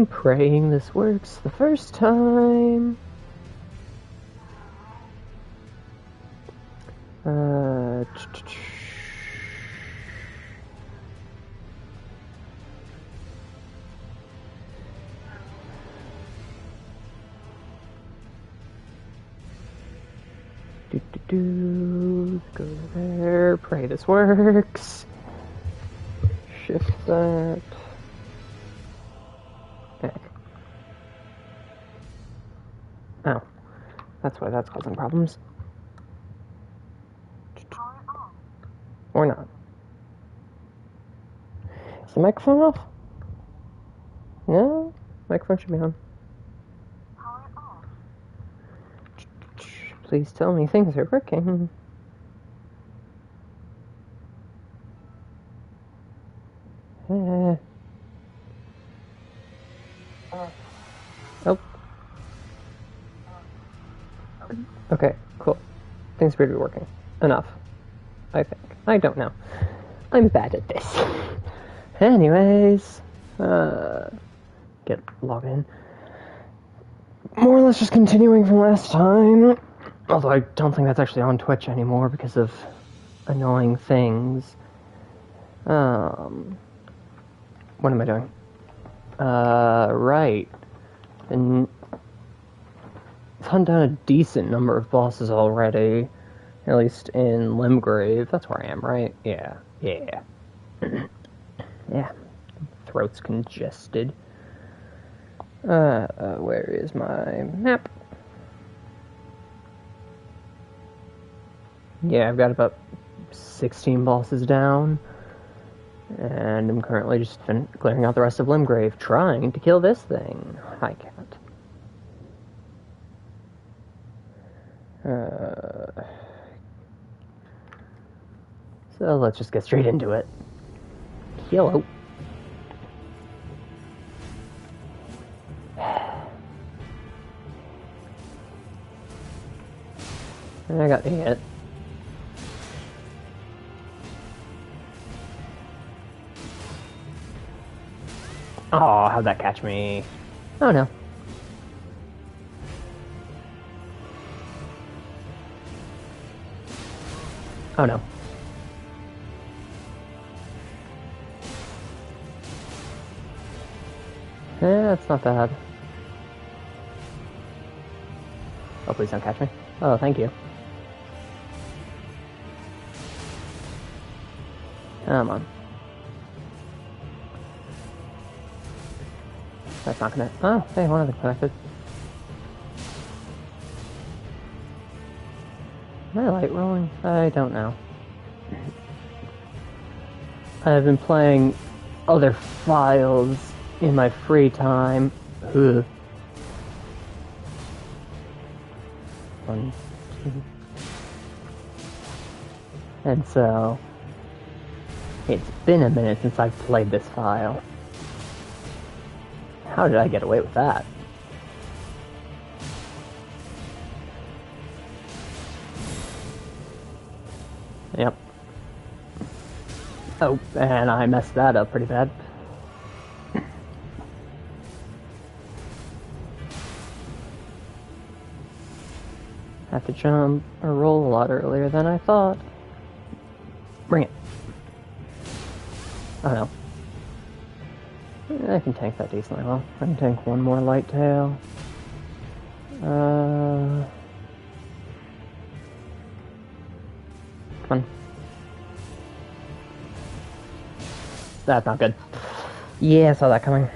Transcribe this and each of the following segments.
Praying this works the first time. Go there. Pray this works. Shift that. Okay. Oh, that's why that's causing problems. Or not. Is the microphone off? No? Microphone should be on. Please tell me things are working. Oh. Okay, cool. Things appear to be working. Enough. I think. I don't know. I'm bad at this. Anyways, get logged in. More or less just continuing from last time. Although I don't think that's actually on Twitch anymore because of annoying things. What am I doing? Right. And hunt down a decent number of bosses already. At least in Limgrave. That's where I am, right? Yeah. Yeah. Yeah. Throat's congested. Where is my map? Yeah, I've got about 16 bosses down. And I'm currently just clearing out the rest of Limgrave, trying to kill this thing. Hi, cat. So let's just get straight into it. Hello. I got hit. Oh, how'd that catch me? Oh no. Oh no. That's not bad. Oh, please don't catch me. Oh, thank you. Come on. That's not gonna... Oh, hey, one of them connected. Am I light rolling? I don't know. I've been playing other files in my free time. Ugh. 1, 2. And so... It's been a minute since I've played this file. How did I get away with that? Yep. Oh, and I messed that up pretty bad. Have to jump or roll a lot earlier than I thought. Bring it. Oh no. I can tank that decently well. I can tank one more light tail. Come on. That's not good. Yeah, I saw that coming.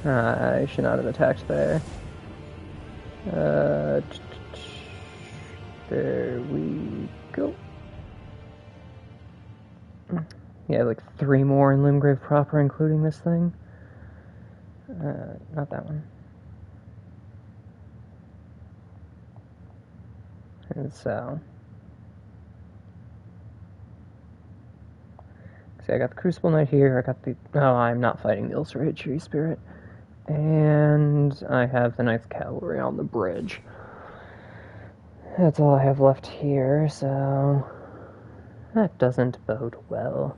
I should not have attacked there. There we go. Yeah, like 3 more in Limgrave proper, including this thing. Not that one. And so... See, I got the Crucible Knight here, I got the... Oh, I'm not fighting the Ulcerated Tree Spirit. And I have the Ninth Cavalry on the bridge. That's all I have left here, so... That doesn't bode well.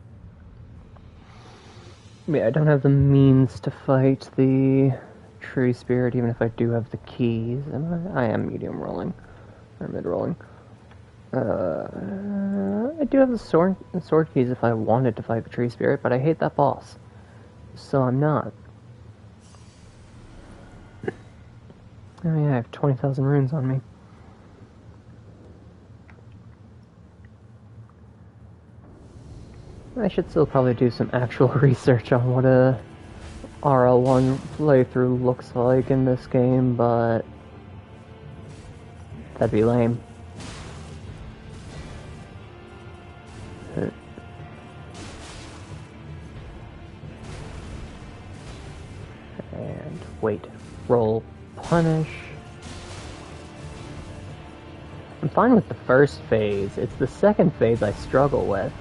Yeah, I don't have the means to fight the tree spirit, even if I do have the keys. I am medium rolling. Or mid rolling. I do have the sword keys if I wanted to fight the tree spirit, but I hate that boss. So I'm not. Oh yeah, I have 20,000 runes on me. I should still probably do some actual research on what a RL1 playthrough looks like in this game, but that'd be lame. And wait, roll, punish. I'm fine with the first phase. It's the second phase I struggle with.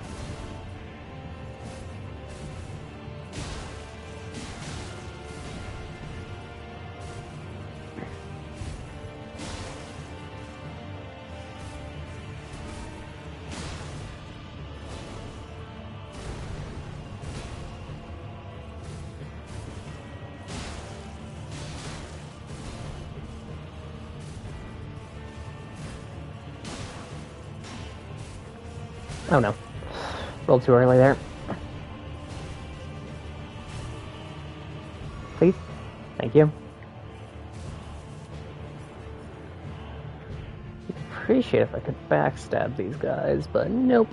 Oh no. Rolled too early there. Please? Thank you. Appreciate if I could backstab these guys, but nope.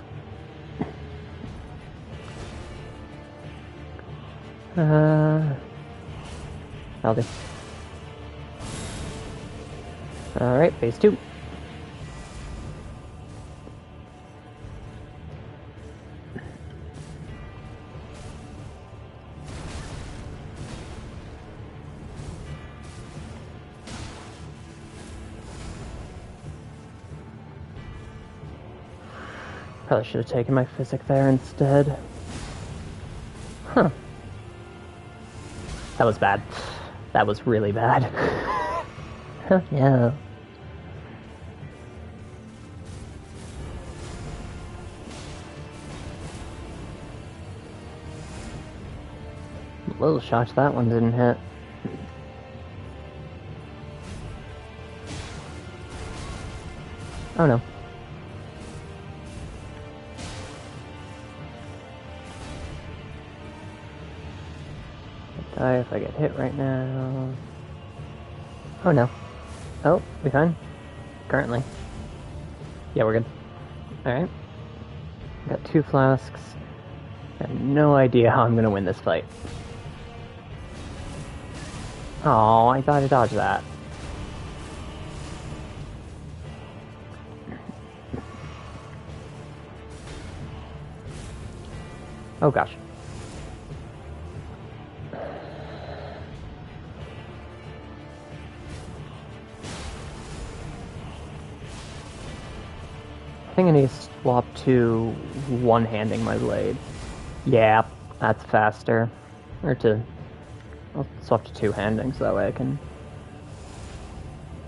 I'll do. Alright, phase 2. Probably should have taken my physic there instead. Huh. That was bad. That was really bad. Yeah. A little shocked that one didn't hit. Oh no. Die if I get hit right now. Oh no. Oh, we fine? Currently. Yeah, we're good. Alright. Got 2 flasks. I have no idea how I'm gonna win this fight. Oh, I thought I dodged that. Oh gosh. I think I need to swap to one-handing my blade. Yeah, that's faster. Or I'll swap to two-handing so that way I can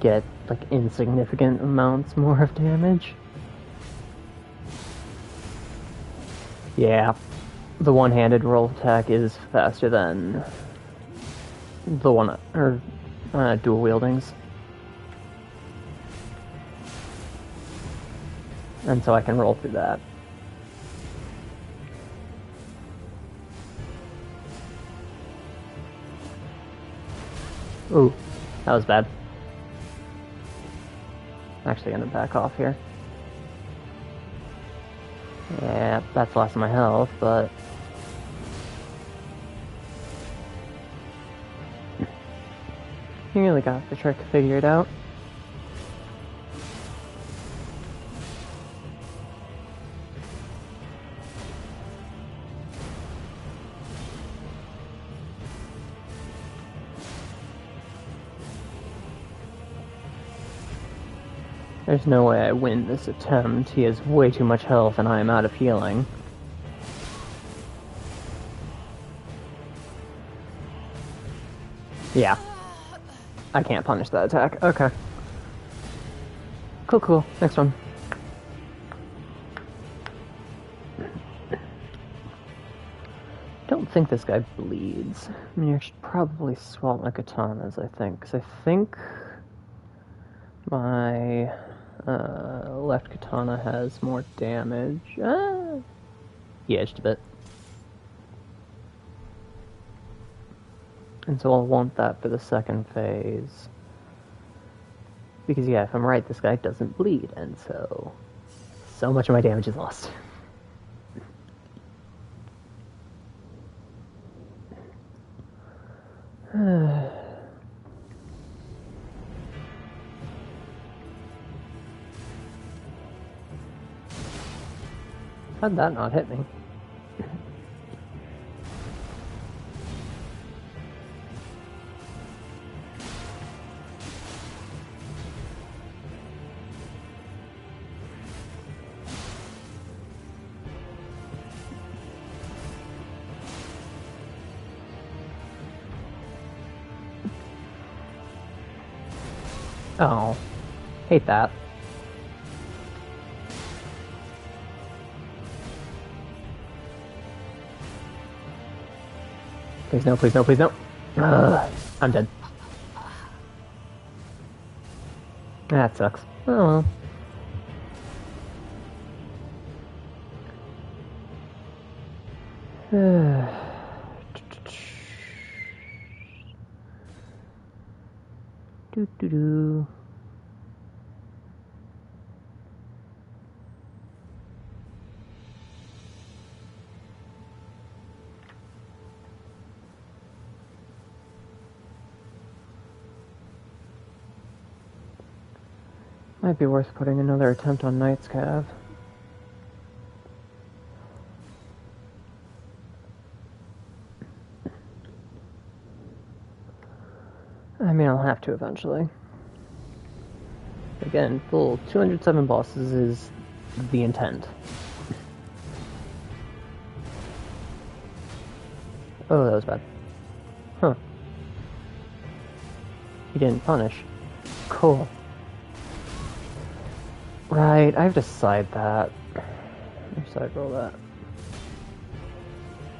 get, like, insignificant amounts more of damage. Yeah, the one-handed roll attack is faster than the dual wieldings. And so I can roll through that. Ooh, that was bad. I'm actually gonna back off here. Yeah, that's lost my health, but... You really got the trick figured out. There's no way I win this attempt. He has way too much health and I am out of healing. Yeah. I can't punish that attack. Okay. Cool. Next one. Don't think this guy bleeds. I mean, I should probably swap my katanas, I think. Because I think my left katana has more damage. He edged a bit. And so I'll want that for the second phase. Because, yeah, if I'm right, this guy doesn't bleed. And so much of my damage is lost. How'd that not hit me? Oh, hate that. Please no, please no, please no. I'm dead. That sucks. Oh well. Do. Might be worth putting another attempt on Knight's Cav. I mean, I'll have to eventually. Again, full 207 bosses is the intent. Oh, that was bad. Huh. He didn't punish. Cool. Right, I have to side that. Side roll that.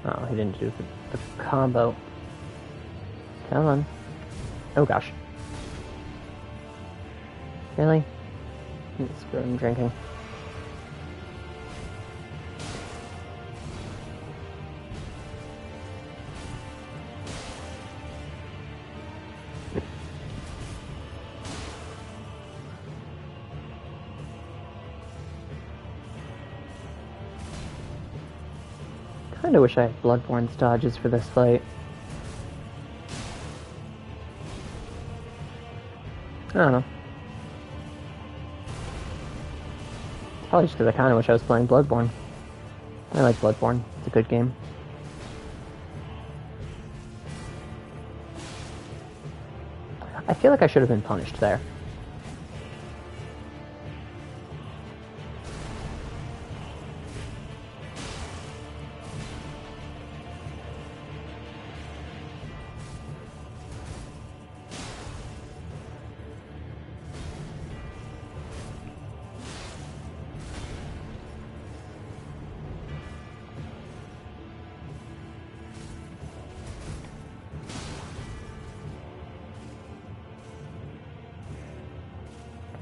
Oh, he didn't do the combo. Come on. Oh gosh. Really? Screw him drinking. Kinda wish I had Bloodborne's dodges for this fight. I don't know. Probably just because I kinda wish I was playing Bloodborne. I like Bloodborne. It's a good game. I feel like I should have been punished there.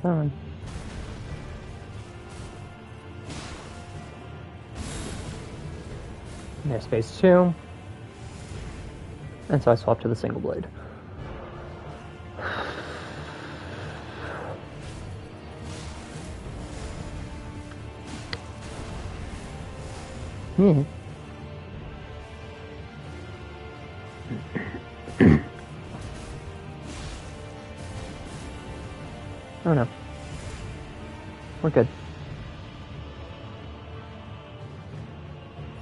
Come on. There's phase 2. And so I swapped to the single blade. Oh no. We're good.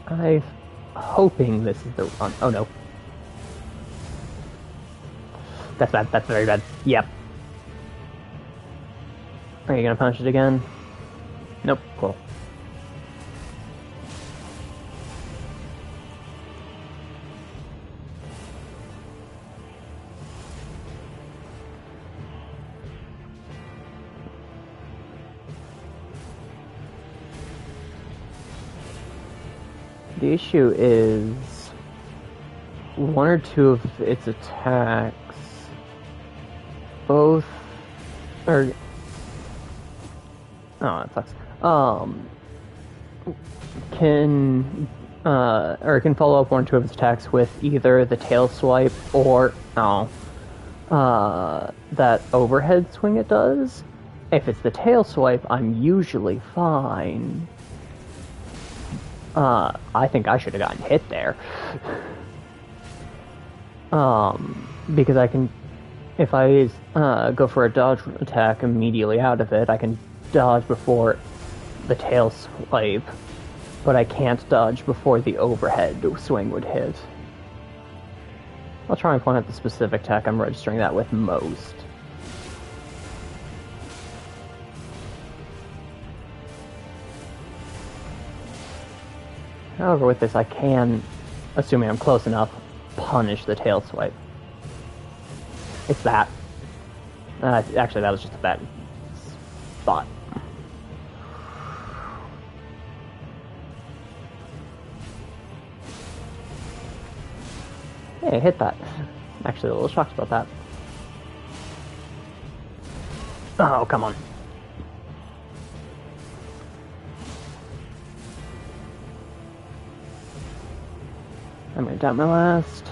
I'm hoping this is the run. Oh no. That's bad. That's very bad. Yep. Are you gonna punish it again? Nope. Cool. The issue is one or two of its attacks, both, or, oh, that sucks. Or it can follow up one or two of its attacks with either the tail swipe or, that overhead swing it does. If it's the tail swipe, I'm usually fine. I think I should have gotten hit there. Because I can, if I go for a dodge attack immediately out of it, I can dodge before the tail swipe, but I can't dodge before the overhead swing would hit. I'll try and point out the specific attack I'm registering that with most. However, with this, I can, assuming I'm close enough, punish the tail swipe. It's that. Actually, that was just a bad spot. Hey, I hit that. I'm actually a little shocked about that. Oh, come on. I'm gonna down my last.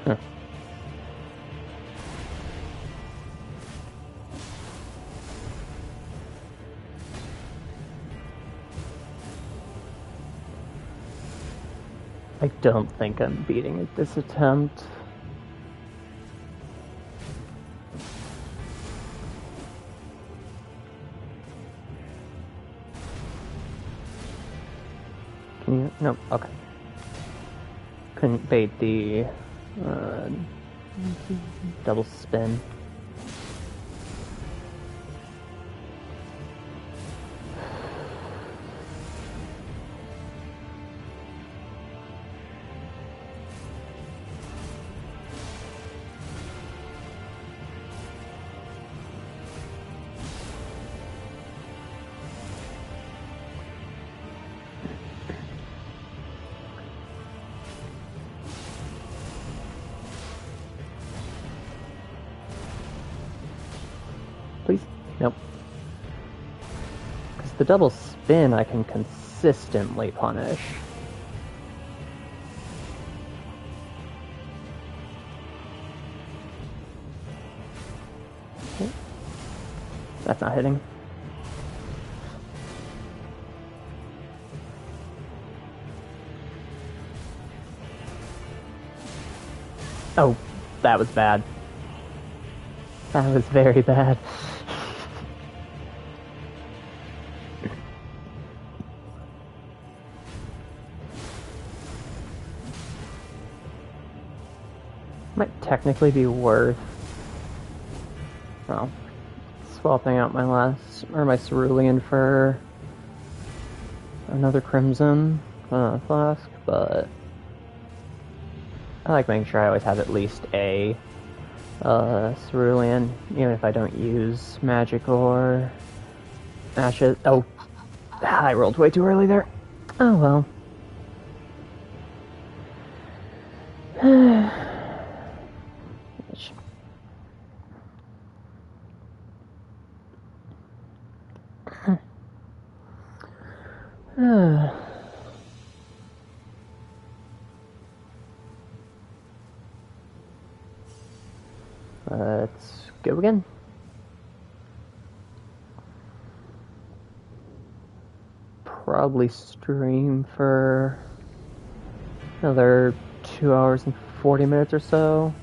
Huh. I don't think I'm beating at this attempt. Can you? Nope. Okay. Couldn't bait the double spin. Please? Nope. Because the double spin I can consistently punish. Okay. That's not hitting. Oh, that was bad. That was very bad. Might technically be worth, well, swapping out my my cerulean for another crimson flask, but I like making sure I always have at least a cerulean, even if I don't use magic or ashes. Oh, I rolled way too early there. Oh well. Let's go again. Probably stream for another 2 hours and 40 minutes or so.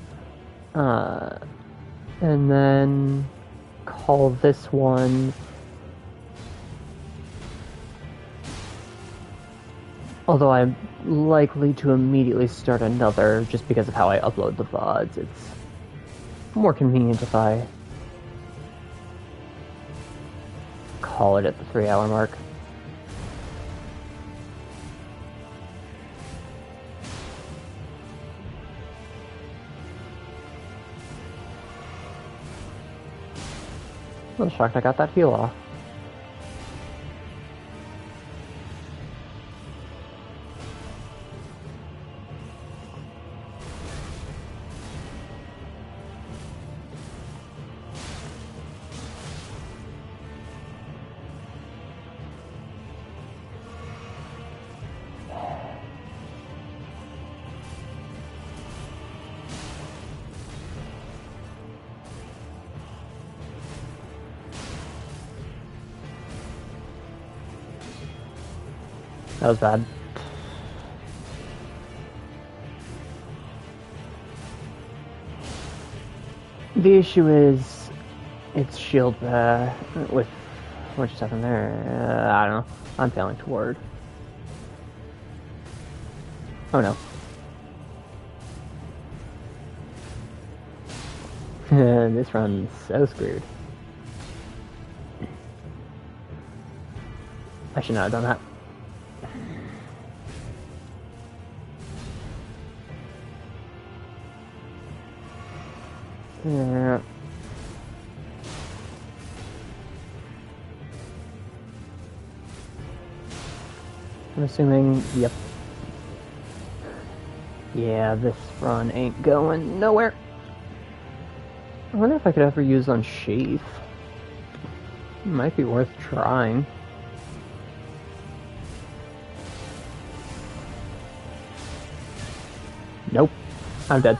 And then call this one. Although I'm likely to immediately start another just because of how I upload the VODs. It's more convenient if I call it at the 3-hour mark. A little shocked I got that heal off. That was bad. The issue is its shield with what just happened there. I don't know. I'm failing toward. Oh no. This run's so screwed. I should not have done that. Yeah. I'm assuming, yep. Yeah, this run ain't going nowhere. I wonder if I could ever use Unsheath. Might be worth trying. Nope. I'm dead.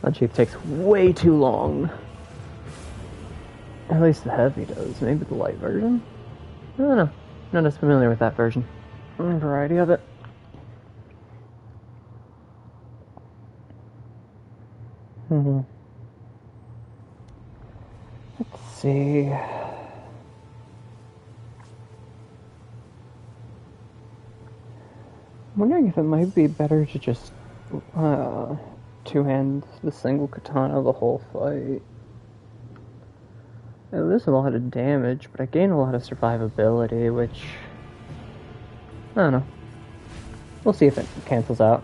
Unsheath takes way too long. At least the heavy does. Maybe the light version? I don't know. Not as familiar with that version. Variety of it. Let's see. I'm wondering if it might be better to just two-hand the single katana the whole fight. It does a lot of damage, but I gain a lot of survivability, which I don't know. We'll see if it cancels out.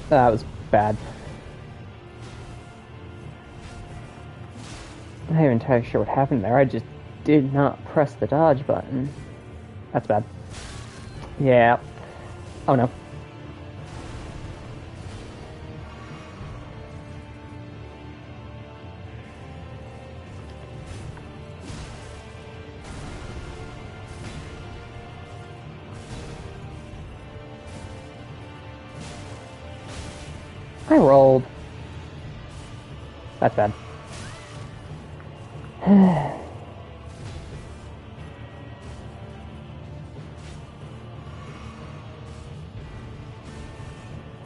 That was bad. I'm not even entirely sure what happened there. I just did not press the dodge button. That's bad. Yeah. Oh no. I rolled. That's bad.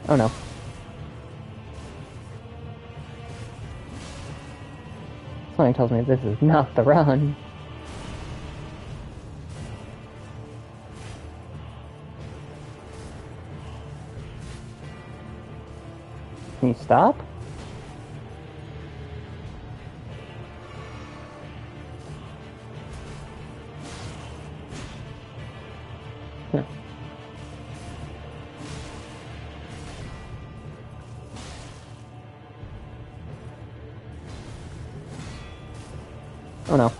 Oh no. Something tells me this is not the run. Can you stop? No. Oh no.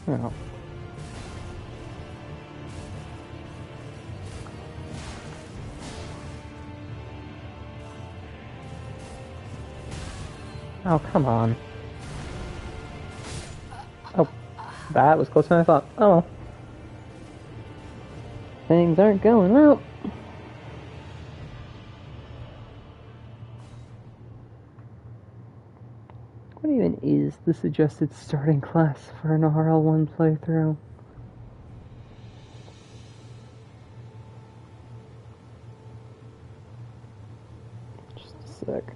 Oh. Oh, come on. Oh, that was closer than I thought. Oh well. Things aren't going well. What even is the suggested starting class for an RL1 playthrough? Just a sec.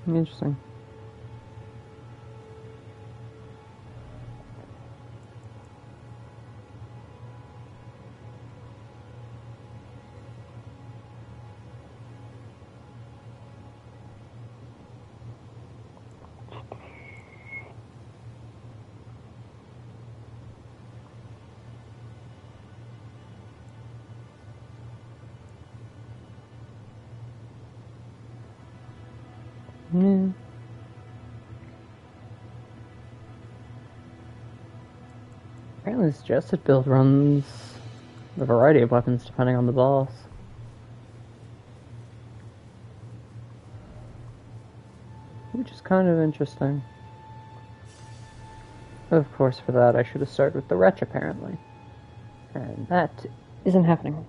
Interesting. Yeah. Apparently, the suggested build runs a variety of weapons depending on the boss. Which is kind of interesting. Of course, for that, I should have started with the Wretch, apparently. And that isn't happening.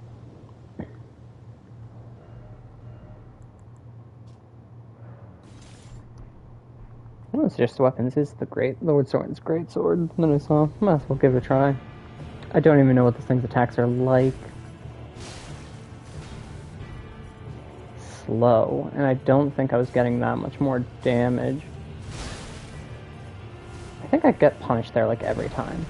One of the suggested weapons is the Lord Soren's Great Sword that I saw. Might as well give it a try. I don't even know what this thing's attacks are like. Slow, and I don't think I was getting that much more damage. I think I get punished there like every time.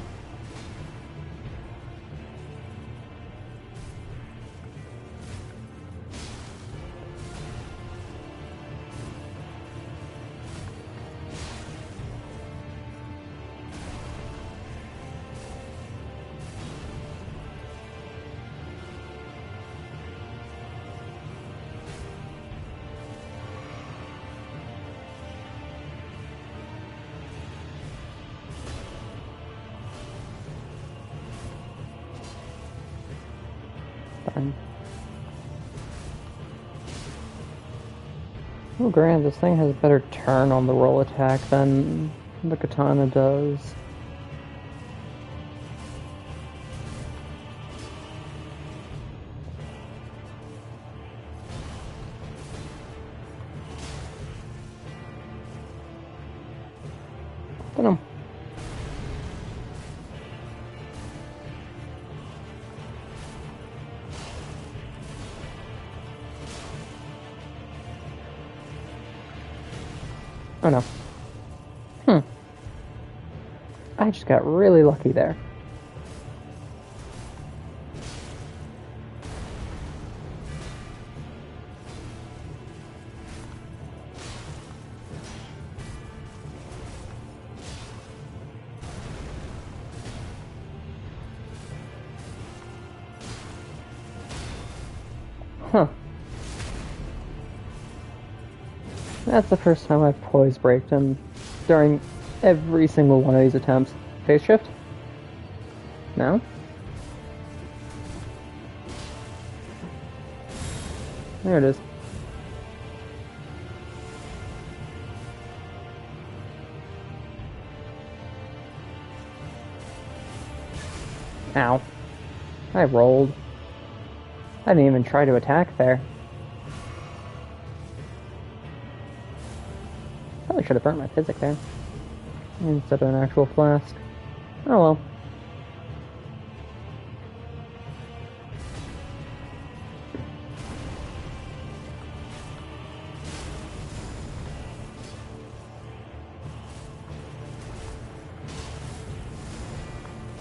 Oh, grand, this thing has a better turn on the roll attack than the katana does. Dunno. Oh no. I just got really lucky there. Huh. That's the first time I've poise braked him during every single one of these attempts. Phase shift? No? There it is. Ow. I rolled. I didn't even try to attack there. Probably should have burnt my physic there instead of an actual flask. Oh well.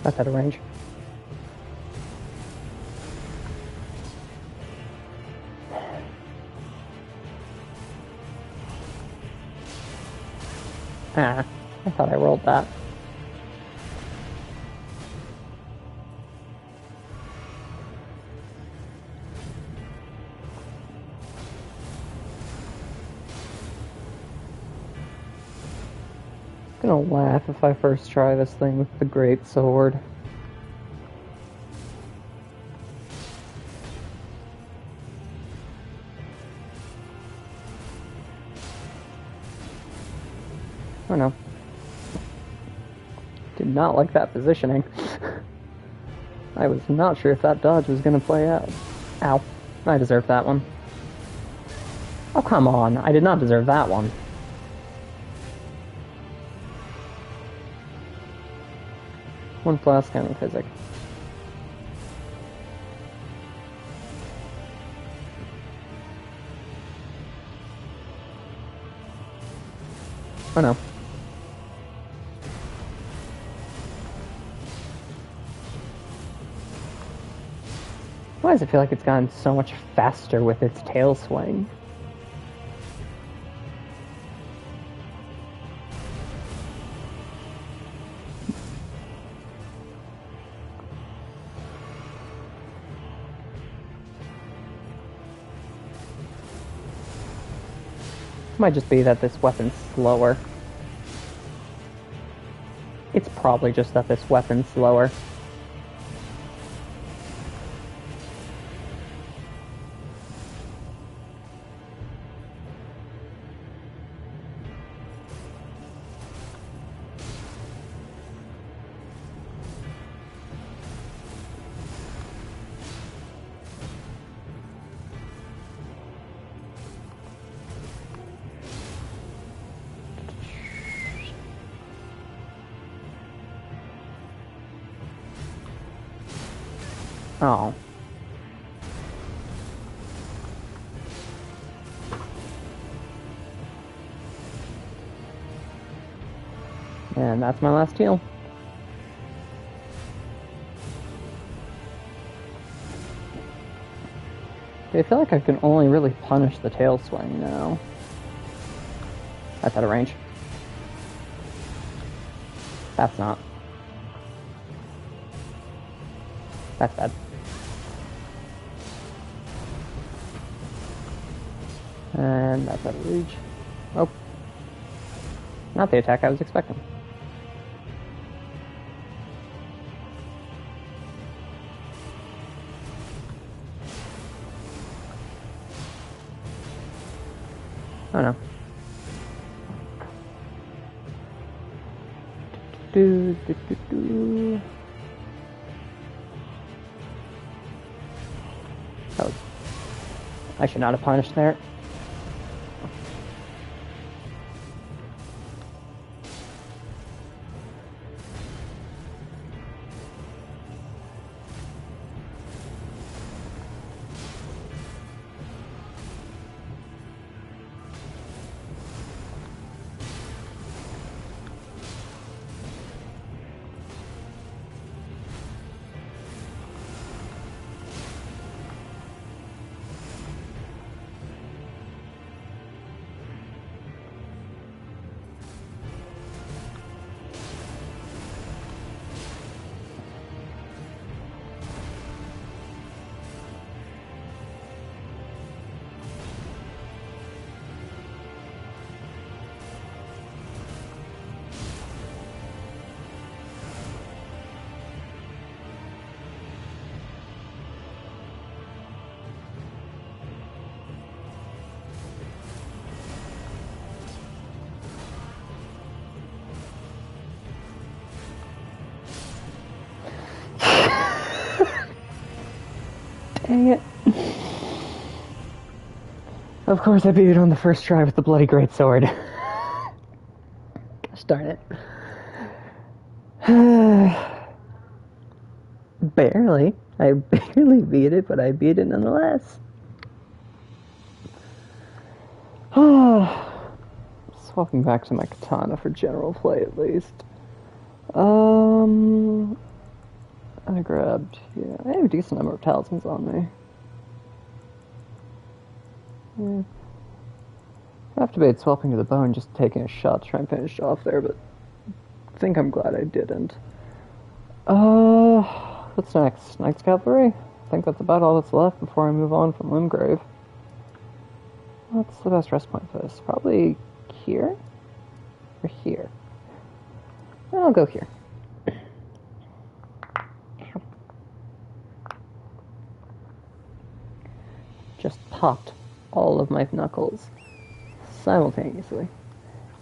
That's out of range. Ah, I thought I rolled that. I'm gonna laugh if I first try this thing with the great sword. Oh no. Did not like that positioning. I was not sure if that dodge was gonna play out. Ow. I deserved that one. Oh, come on. I did not deserve that one. One flask counting physic. Oh no. Why does it feel like it's gotten so much faster with its tail swing? Might just be that this weapon's slower. It's probably just that this weapon's slower. Oh. And that's my last heal. I feel like I can only really punish the tail swing now. That's out of range. That's not. That's bad. And that's out of reach. Oh. Not the attack I was expecting. Oh no. Oh. I should not have punished there. Dang it. Of course I beat it on the first try with the bloody greatsword. Gosh darn it. Barely. I barely beat it, but I beat it nonetheless. Swapping back to my katana for general play at least. I grabbed, yeah, I have a decent number of talismans on me. Yeah. I have to debate swapping to the bow and just taking a shot to try and finish off there, but I think I'm glad I didn't. What's next? Knight's Cavalry? I think that's about all that's left before I move on from Limgrave. What's the best rest point for this? Probably here? Or here? I'll go here. Just popped all of my knuckles simultaneously.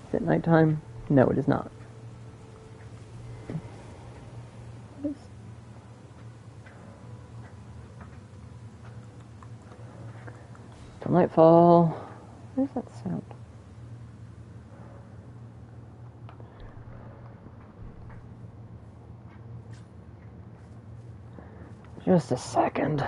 Is it nighttime? No, it is not. Till nightfall. Where's that sound? Just a second.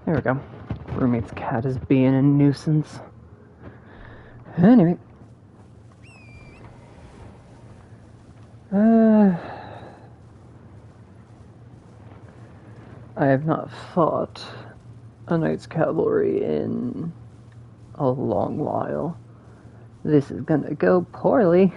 There we go. Roommate's cat is being a nuisance. Anyway. have not fought a Knight's Cavalry in a long while. This is gonna go poorly.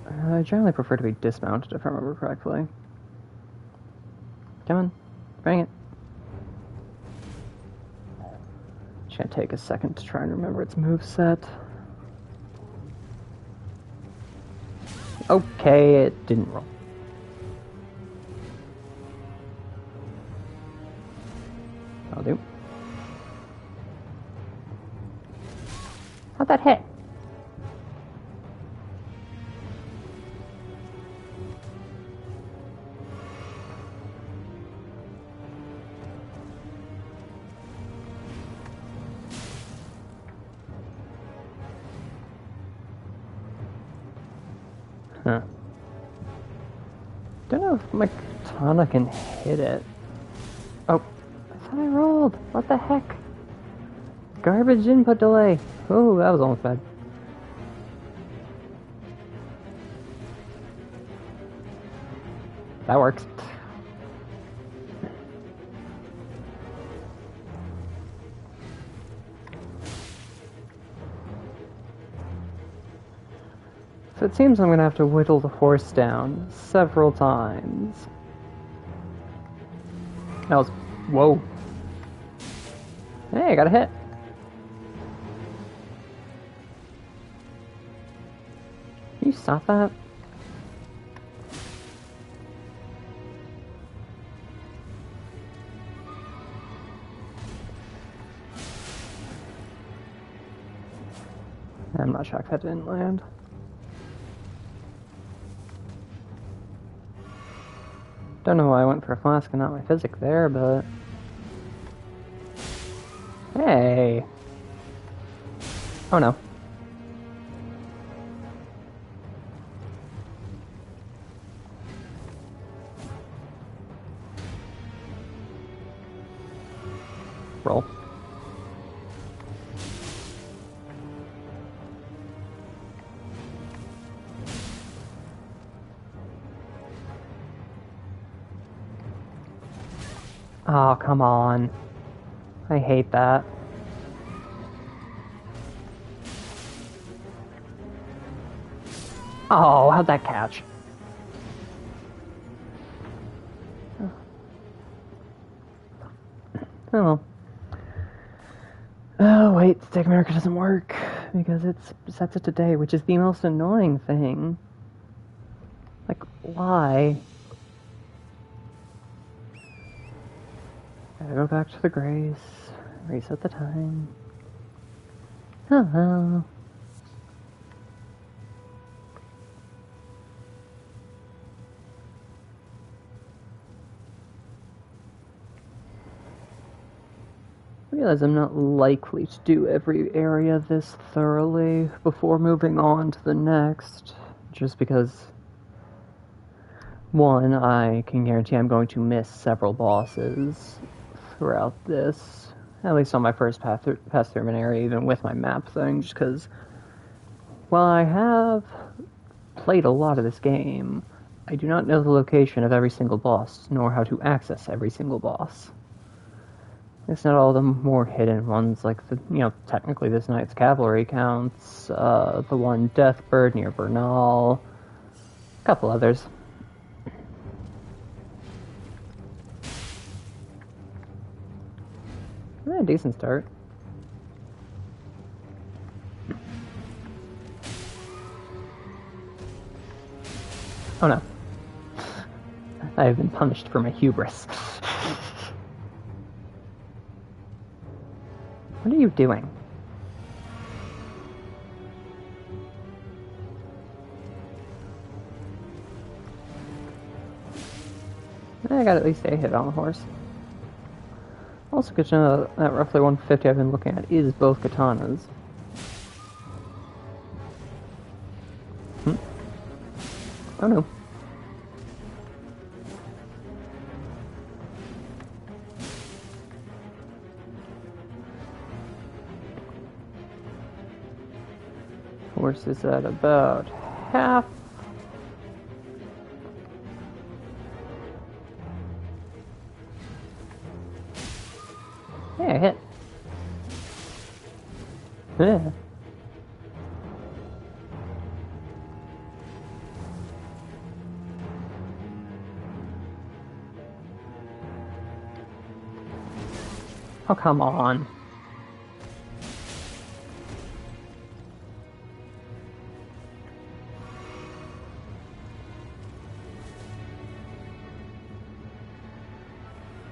I generally prefer to be dismounted if I remember correctly. Come on, bring it. It's gonna take a second to try and remember its moveset. Okay, it didn't roll. I'll do. How'd that hit? Huh. Don't know if my katana can hit it. Oh, I thought I rolled. What the heck? Garbage input delay. Oh, that was almost bad. That works. So it seems I'm gonna have to whittle the horse down several times. That was... whoa. Hey, I got a hit. Can you stop that? I'm not shocked that didn't land. Don't know why I went for a flask and not my physic there, but... Hey! Oh no. Roll. Oh, come on. I hate that. Oh, how'd that catch? Oh well. Oh, wait, Stick America doesn't work because it sets it to day, which is the most annoying thing. Like, why? Gotta go back to the grace, reset the time. Hello. I realize I'm not likely to do every area this thoroughly before moving on to the next, just because, one, I can guarantee I'm going to miss several bosses throughout this, at least on my first pass through an area, even with my map thing, just because while I have played a lot of this game, I do not know the location of every single boss, nor how to access every single boss. It's not all the more hidden ones, like the, technically this Knight's Cavalry counts, the one Deathbird near Bernal, a couple others. A decent start. Oh no. I have been punished for my hubris. What are you doing? I got at least a hit on the horse. Also good to know that roughly 150 I've been looking at is both katanas. Oh no. Horse is at about half Yeah, hit. Yeah. Oh, come on.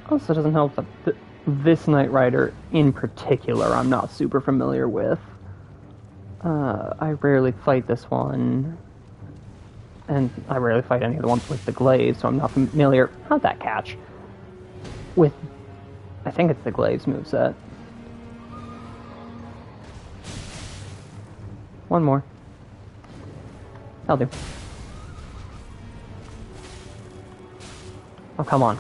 Also, doesn't help that this Knight Rider in particular I'm not super familiar with. I rarely fight this one, and I rarely fight any of the ones with the glaive, so I'm not familiar. How'd that catch? With, I think it's the glaive's moveset. One more. That'll do. Oh, come on.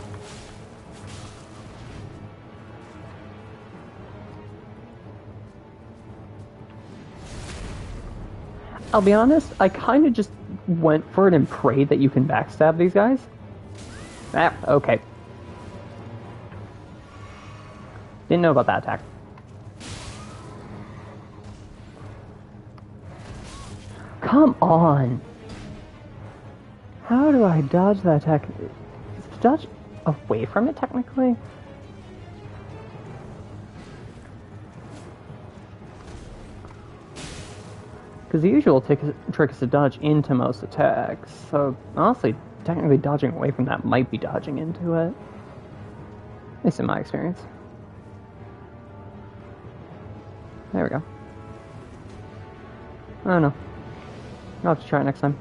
I'll be honest, I kind of just went for it and prayed that you can backstab these guys. Ah, okay. Didn't know about that attack. Come on! How do I dodge that attack? Is it dodge away from it, technically? Because the usual trick is to dodge into most attacks, so honestly, technically dodging away from that might be dodging into it. At least in my experience. There we go. I don't know. I'll have to try it next time.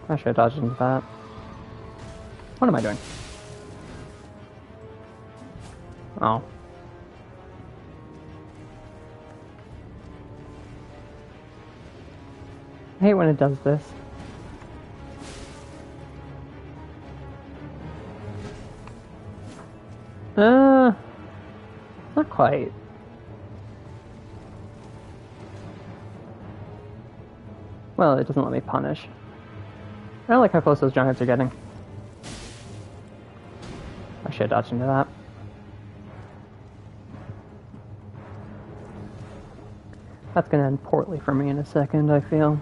I should have dodged into that. What am I doing? Oh. I hate when it does this. Not quite. Well, it doesn't let me punish. I don't like how close those giants are getting. I should have dodged into that. That's gonna end poorly for me in a second, I feel.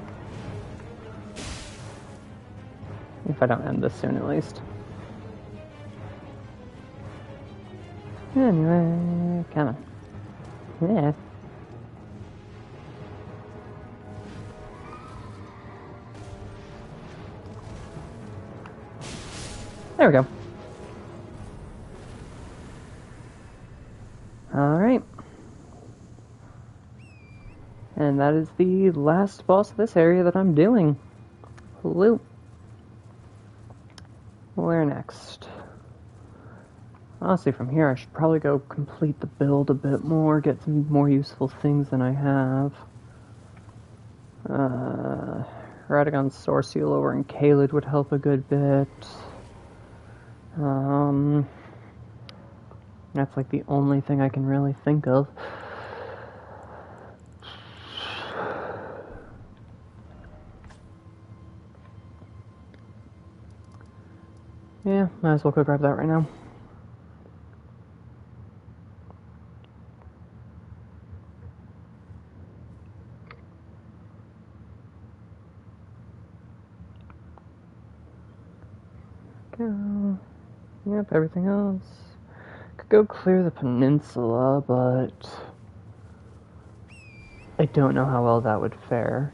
If I don't end this soon, at least. Anyway, come on. Yeah. There we go. Alright. And that is the last boss of this area that I'm doing. Hello. Where next? Honestly, from here I should probably go complete the build a bit more, get some more useful things than I have. Radagon's Sword Seal over in Caelid would help a good bit. That's like the only thing I can really think of. Yeah, might as well go grab that right now. Go. Yep, everything else. Could go clear the peninsula, but I don't know how well that would fare.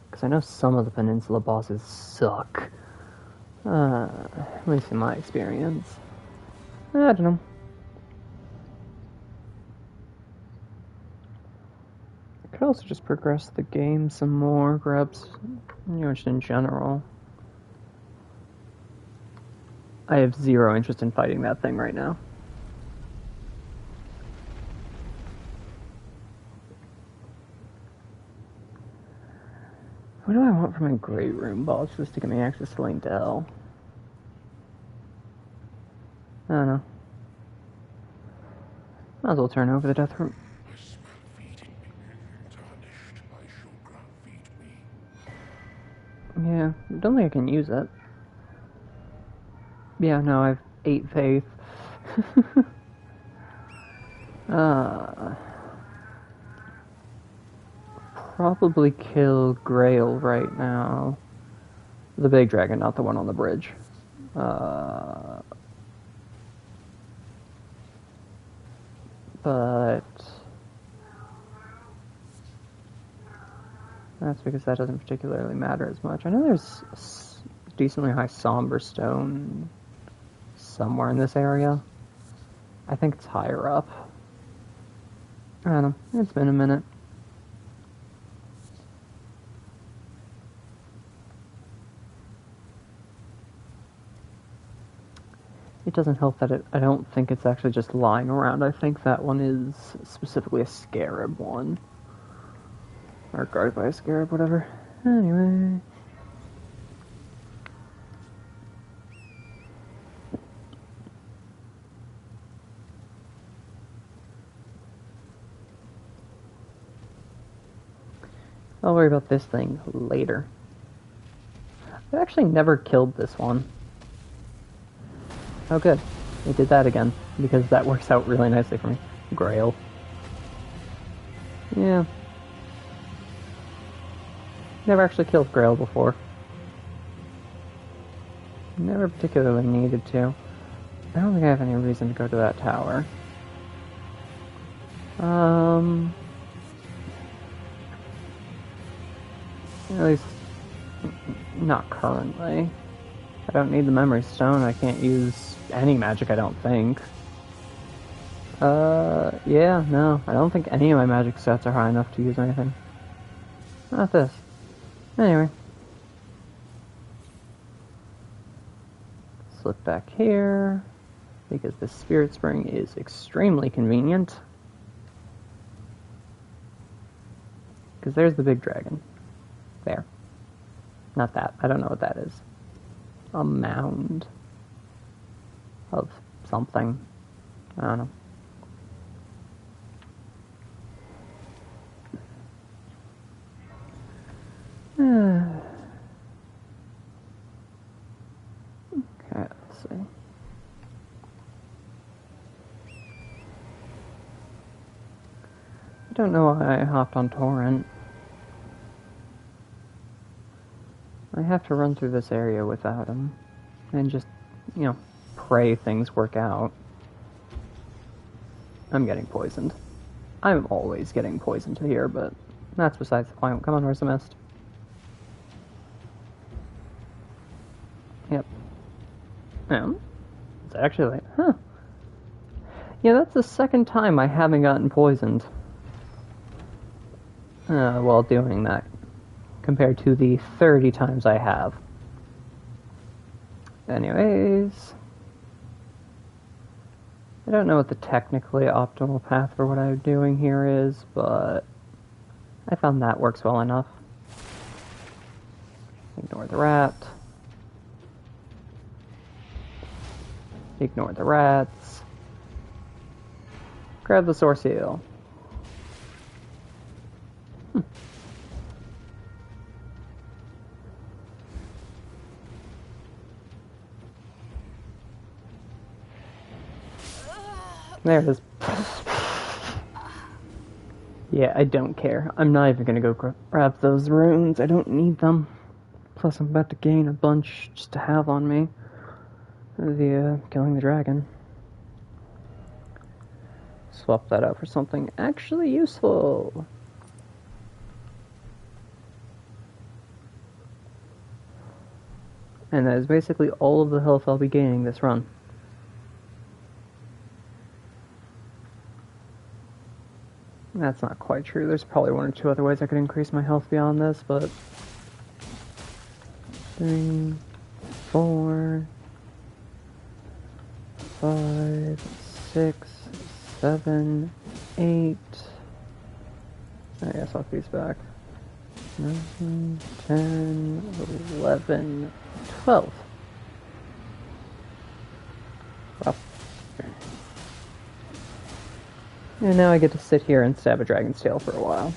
Because I know some of the peninsula bosses suck. At least in my experience. I don't know. I could also just progress the game some more, perhaps, just in general. I have zero interest in fighting that thing right now. What do I want from a Great Room boss just to get me access to Lindell? I don't know. Might as well turn over the Death Room. Yeah, I don't think I can use it. Yeah, no, I have 8 faith. Probably kill Grail right now. The big dragon, not the one on the bridge. But that's because that doesn't particularly matter as much. I know there's decently high somber stone somewhere in this area. I think it's higher up. I don't know. It's been a minute. It doesn't help that I don't think it's actually just lying around. I think that one is specifically a scarab one. Or guarded by a scarab, whatever. Anyway. I'll worry about this thing later. I've actually never killed this one. Oh good. They did that again, because that works out really nicely for me. Grail. Yeah. Never actually killed Grail before. Never particularly needed to. I don't think I have any reason to go to that tower. At least, not currently. I don't need the memory stone. I can't use any magic, I don't think. Yeah, no. I don't think any of my magic stats are high enough to use anything. Not this. Anyway. Slip back here, because the spirit spring is extremely convenient. Because there's the big dragon. There. Not that. I don't know what that is. A mound of something. I don't know. Okay, let's see. I don't know why I hopped on Torrent. I have to run through this area without him. And just, you know, pray things work out. I'm getting poisoned. I'm always getting poisoned here, but that's besides the point. Come on, where's the mist? Yep. It's actually like, huh. Yeah, that's the second time I haven't gotten poisoned. While doing that. Compared to the 30 times I have. Anyways. I don't know what the technically optimal path for what I'm doing here is, but I found that works well enough. Ignore the rat. Ignore the rats. Grab the source seal. There it is. Yeah, I don't care. I'm not even gonna go grab those runes. I don't need them. Plus, I'm about to gain a bunch just to have on me. The killing the dragon. Swap that out for something actually useful. And that is basically all of the health I'll be gaining this run. That's not quite true. There's probably one or two other ways I could increase my health beyond this, but 3, 4, 5, 6, 7, 8. I guess I'll these back. 9, 10, 11, 12. Well. And now I get to sit here and stab a dragon's tail for a while.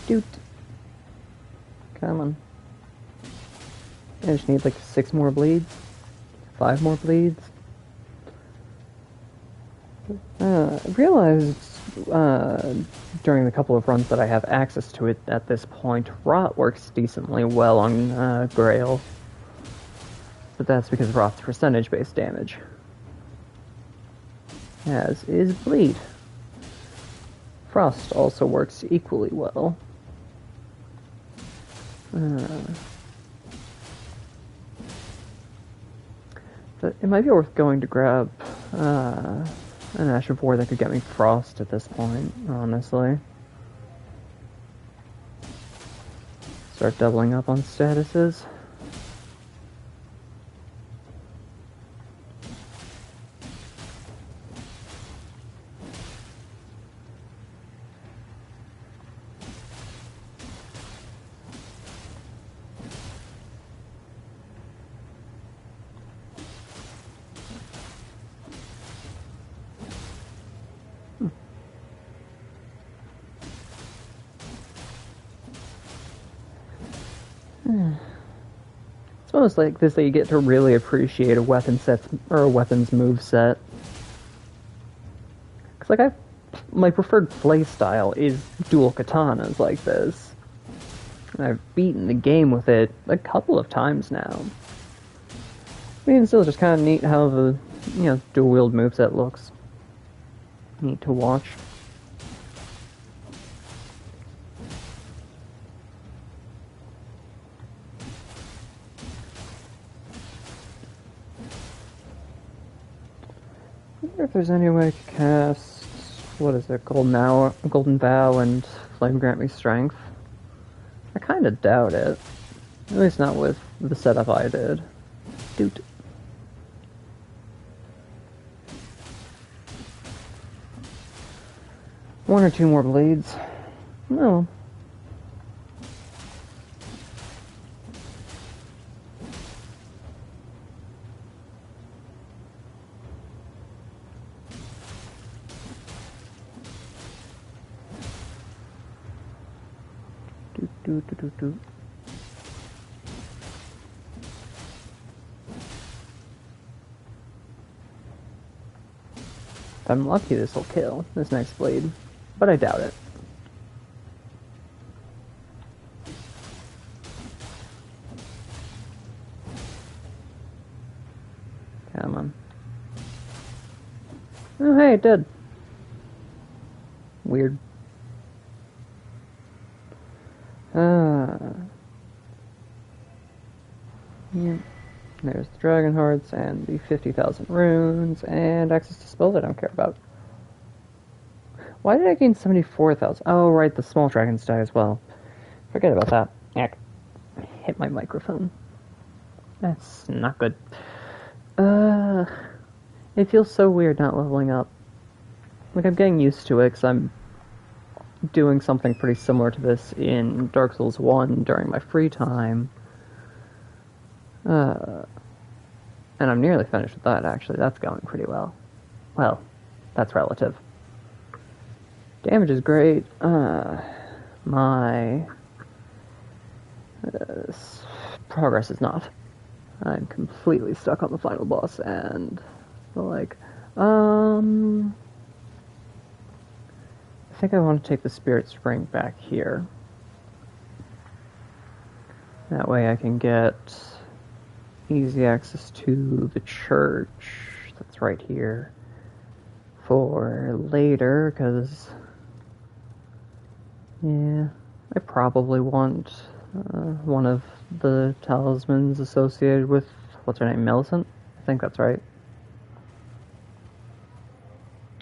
Dude. Come on. I just need like 6 more bleeds. 5 more bleeds. I realized during the couple of runs that I have access to it at this point, Rot works decently well on Grail. But that's because Rot's percentage-based damage. As is Bleed. Frost also works equally well. But it might be worth going to grab an Ash of War that could get me Frost at this point, honestly. Start doubling up on statuses. It's almost like this that you get to really appreciate a weapon set or a weapon's move set. Cause like my preferred playstyle is dual katanas like this. And I've beaten the game with it a couple of times now. I mean, it's still just kind of neat how the dual wield moveset looks. Neat to watch. I wonder if there's any way I could cast, what is it, Golden Vow and Flame Grant Me Strength? I kind of doubt it. At least not with the setup I did. Doot. One or two more blades. No. Do. If I'm lucky, this will kill this next blade, but I doubt it. Come on. Oh, hey, it did. Weird. Yeah. There's the Dragon Hearts and the 50,000 runes and access to spells I don't care about. Why did I gain 74,000? Oh, right, the small dragons die as well. Forget about that. Heck. Hit my microphone. That's not good. It feels so weird not leveling up. Like, I'm getting used to it because I'm doing something pretty similar to this in Dark Souls 1 during my free time. And I'm nearly finished with that, actually. That's going pretty well. Well, that's relative. Damage is great. My progress is not. I'm completely stuck on the final boss, and like, I think I want to take the Spirit Spring back here. That way I can get easy access to the church that's right here for later, because yeah, I probably want one of the talismans associated with, what's her name, Millicent? I think that's right.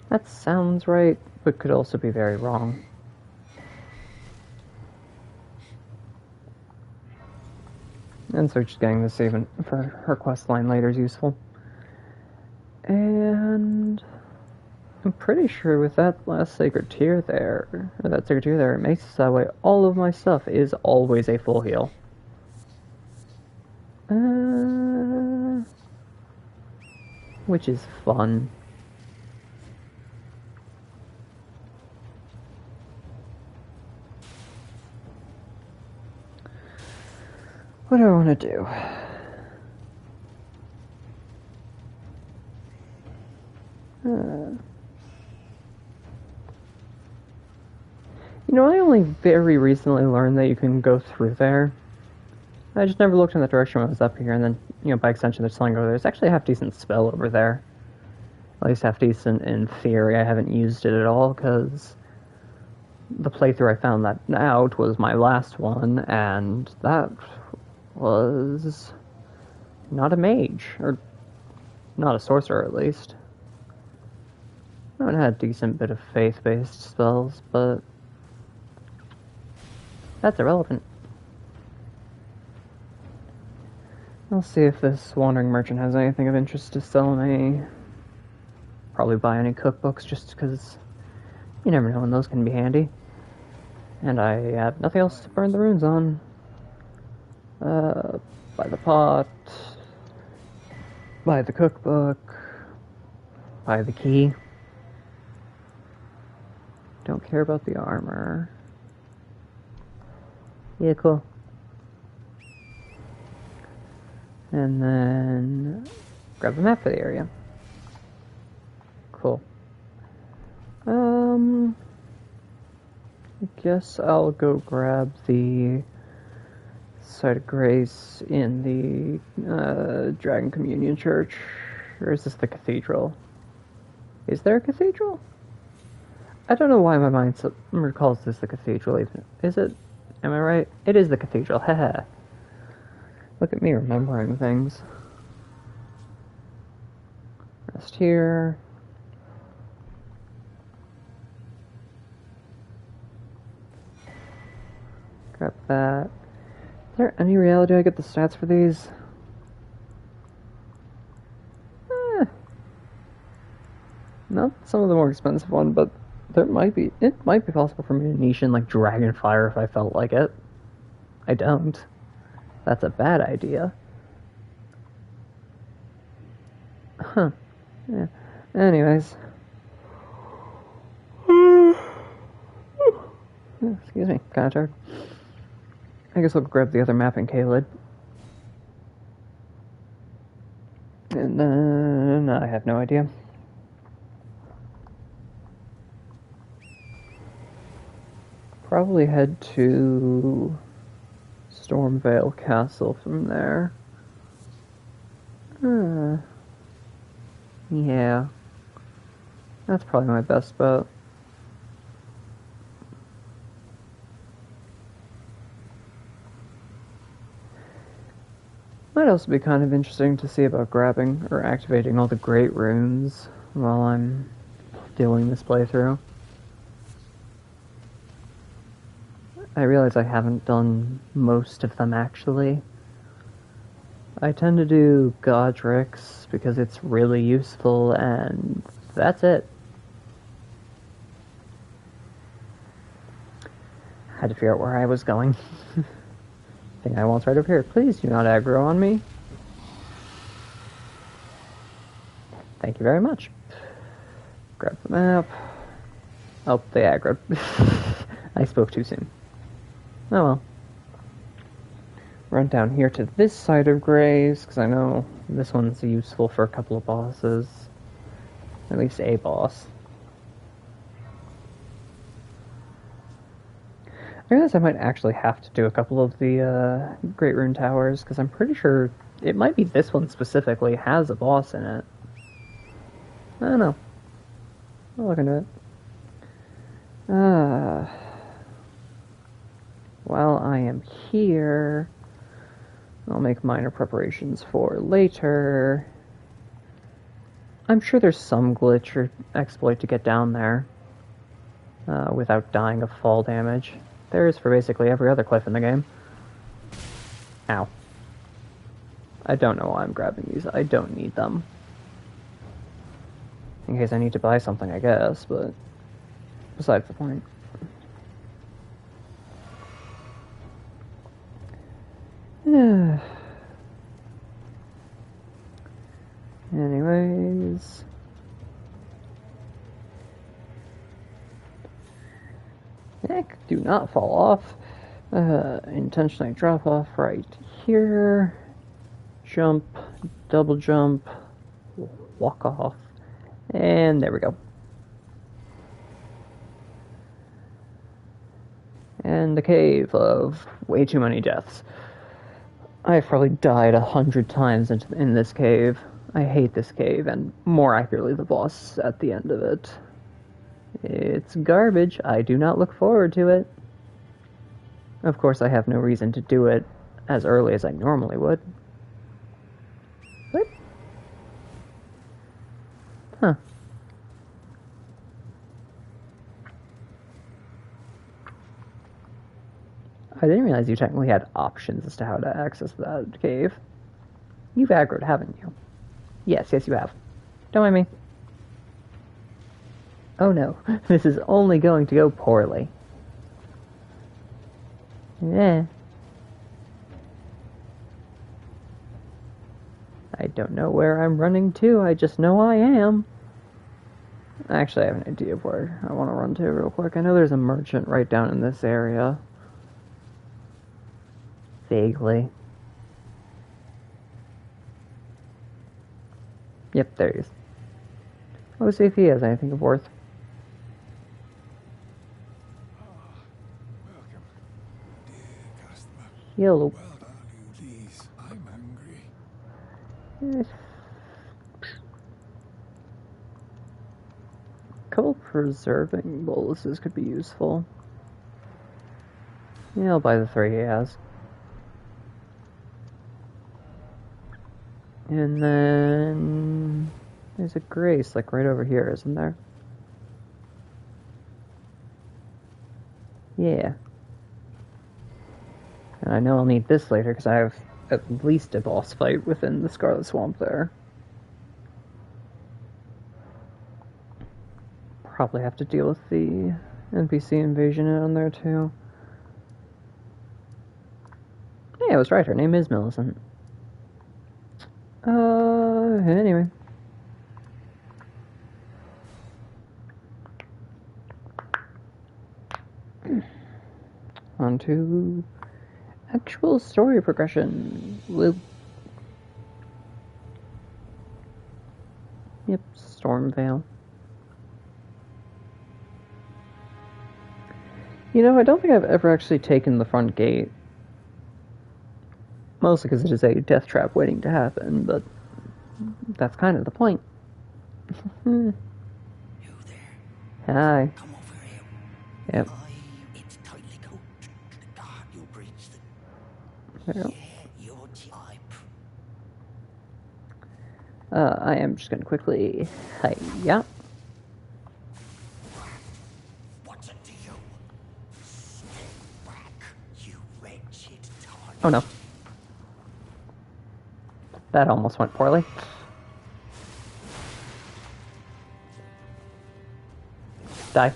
That sounds right, but could also be very wrong. And so just getting this even for her quest line later is useful. And I'm pretty sure with that last sacred tier there, or that sacred tier there, it makes it that way all of my stuff is always a full heal. Which is fun. What do I want to do? You know, I only very recently learned that you can go through there. I just never looked in that direction when I was up here, and then, you know, by extension, they're telling me there's actually a half-decent spell over there. At least half-decent in theory. I haven't used it at all, because the playthrough I found that out was my last one, and that was not a mage, or not a sorcerer, at least. I haven't had a decent bit of faith-based spells, but that's irrelevant. I'll see if this wandering merchant has anything of interest to sell me. Probably buy any cookbooks, just because you never know when those can be handy. And I have nothing else to burn the runes on. Buy the pot. Buy the cookbook. Buy the key. Don't care about the armor. Yeah, cool. And then grab the map for the area. Cool. I guess I'll go grab the Site of Grace in the Dragon Communion Church. Or is this the cathedral? Is there a cathedral? I don't know why my mind recalls this the cathedral even. Is it? Am I right? It is the cathedral. Haha. Look at me remembering things. Rest here. Grab that. Is there any reality I get the stats for these? Not some of the more expensive one, but it might be possible for me to niche in like Dragonfire if I felt like it. I don't. That's a bad idea. Huh. Yeah. Anyways. Excuse me, kinda tired. I guess I'll grab the other map in Caelid. And then I have no idea. Probably head to Stormvale Castle from there. Yeah. That's probably my best bet. Might also be kind of interesting to see about grabbing or activating all the great runes while I'm doing this playthrough. I realize I haven't done most of them, actually. I tend to do Godric's because it's really useful, and that's it. Had to figure out where I was going. Thing I want's right over here. Please do not aggro on me. Thank you very much. Grab the map. Oh, they aggroed. I spoke too soon. Oh well. Run down here to this side of Graves, because I know this one's useful for a couple of bosses. At least a boss. I realize I might actually have to do a couple of the Great Rune Towers, because I'm pretty sure it might be this one specifically has a boss in it. I don't know. I'll look into it. While I am here, I'll make minor preparations for later. I'm sure there's some glitch or exploit to get down there without dying of fall damage. There is for basically every other cliff in the game. Ow. I don't know why I'm grabbing these. I don't need them. In case I need to buy something, I guess, but besides the point. Anyways. Heck, do not fall off. Intentionally drop off right here, jump, double jump, walk off, and there we go. And the cave of way too many deaths. I've probably died 100 times in this cave. I hate this cave, and more accurately, the boss at the end of it. It's garbage. I do not look forward to it. Of course, I have no reason to do it as early as I normally would. What? Huh. I didn't realize you technically had options as to how to access that cave. You've aggroed, haven't you? Yes, you have. Don't mind me. Oh no, this is only going to go poorly. Yeah. I don't know where I'm running to, I just know I am. Actually, I have an idea of where I want to run to real quick. I know there's a merchant right down in this area. Vaguely. Yep, there he is. Let's see if he has anything of worth. Welcome, dear customer. Hello. Well done, you please. I'm hungry. Yes. A couple preserving boluses could be useful. Yeah, I'll buy the 3 he has. And then there's a grace like right over here, isn't there? Yeah. And I know I'll need this later because I have at least a boss fight within the Scarlet Swamp there. Probably have to deal with the NPC invasion on there too. Yeah, I was right, her name is Millicent. Anyway. On to actual story progression. Yep, Stormvale. You know, I don't think I've ever actually taken the front gate. Mostly because it is a death trap waiting to happen, but that's kind of the point. You there? Hi. Come over here. Yep. It's tightly coated. The guard you breach the... There we go. Yeah, your type. I am just gonna quickly... Hiya. What's it to you? Stay back, you wretched tart. Oh no. That almost went poorly. Die.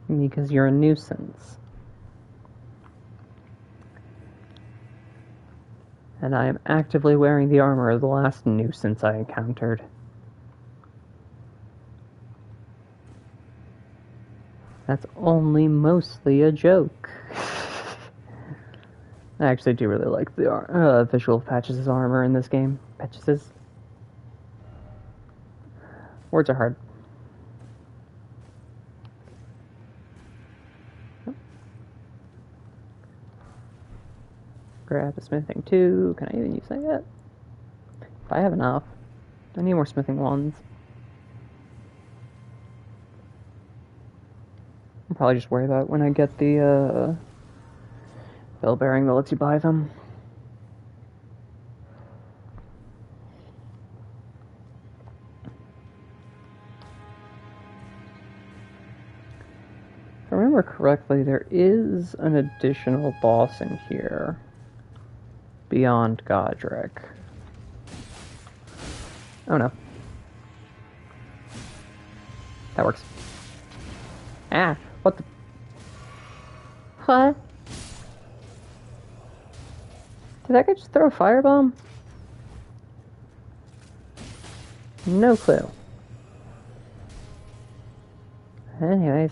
Because you're a nuisance. And I am actively wearing the armor of the last nuisance I encountered. That's only mostly a joke. I actually do really like the visual of Patches' armor in this game. Patches'. Words are hard. Grab a smithing 2. Can I even use that yet? If I have enough. I need more smithing 1s. I'll probably just worry about it when I get the bell bearing that lets you buy them. If I remember correctly, there is an additional boss in here beyond Godric. Oh no. That works. Ah, what the... What? Did that guy just throw a firebomb? No clue. Anyways.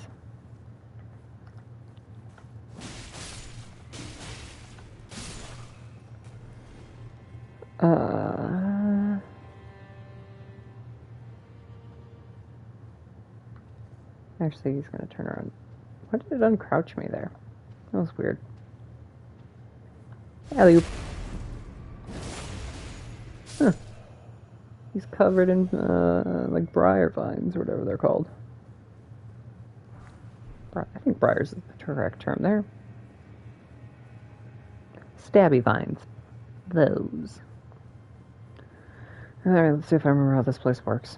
Actually, he's gonna turn around. Why did it uncrouch me there? That was weird. Alley-oop. Huh. He's covered in, like, briar vines, or whatever they're called. I think briars is the correct term there. Stabby vines. Those. Alright, let's see if I remember how this place works.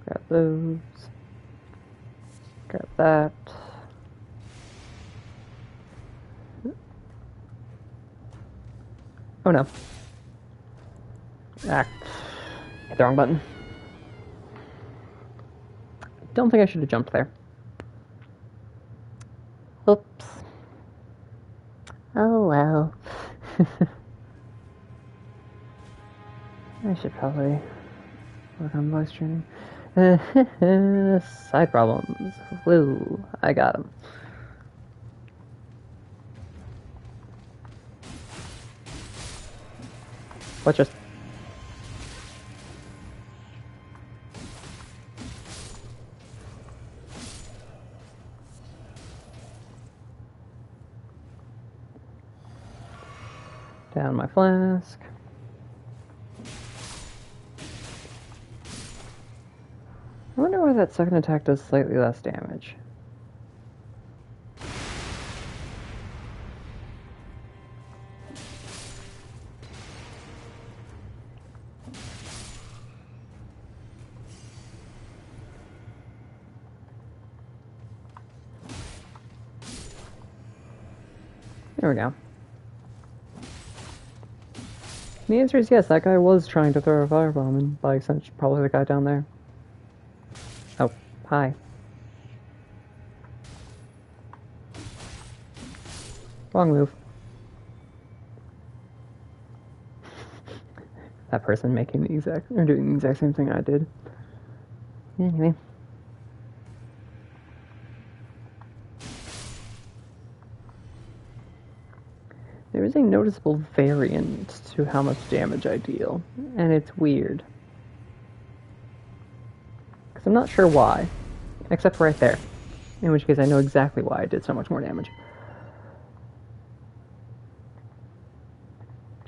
Grab those. Grab that. Oh no. Ah. Hit the wrong button. Don't think I should have jumped there. Oops. Oh well. I should probably work on voice training. Side problems. Woo. I got him. What just... Down my flask. I wonder why that second attack does slightly less damage. There we go. The answer is yes, that guy was trying to throw a firebomb, and by extension, probably the guy down there. Oh, hi. Wrong move. That person making the exact, or doing the exact same thing I did. Anyway. There is a noticeable variant to how much damage I deal, and it's weird. Because I'm not sure why, except right there. In which case I know exactly why I did so much more damage.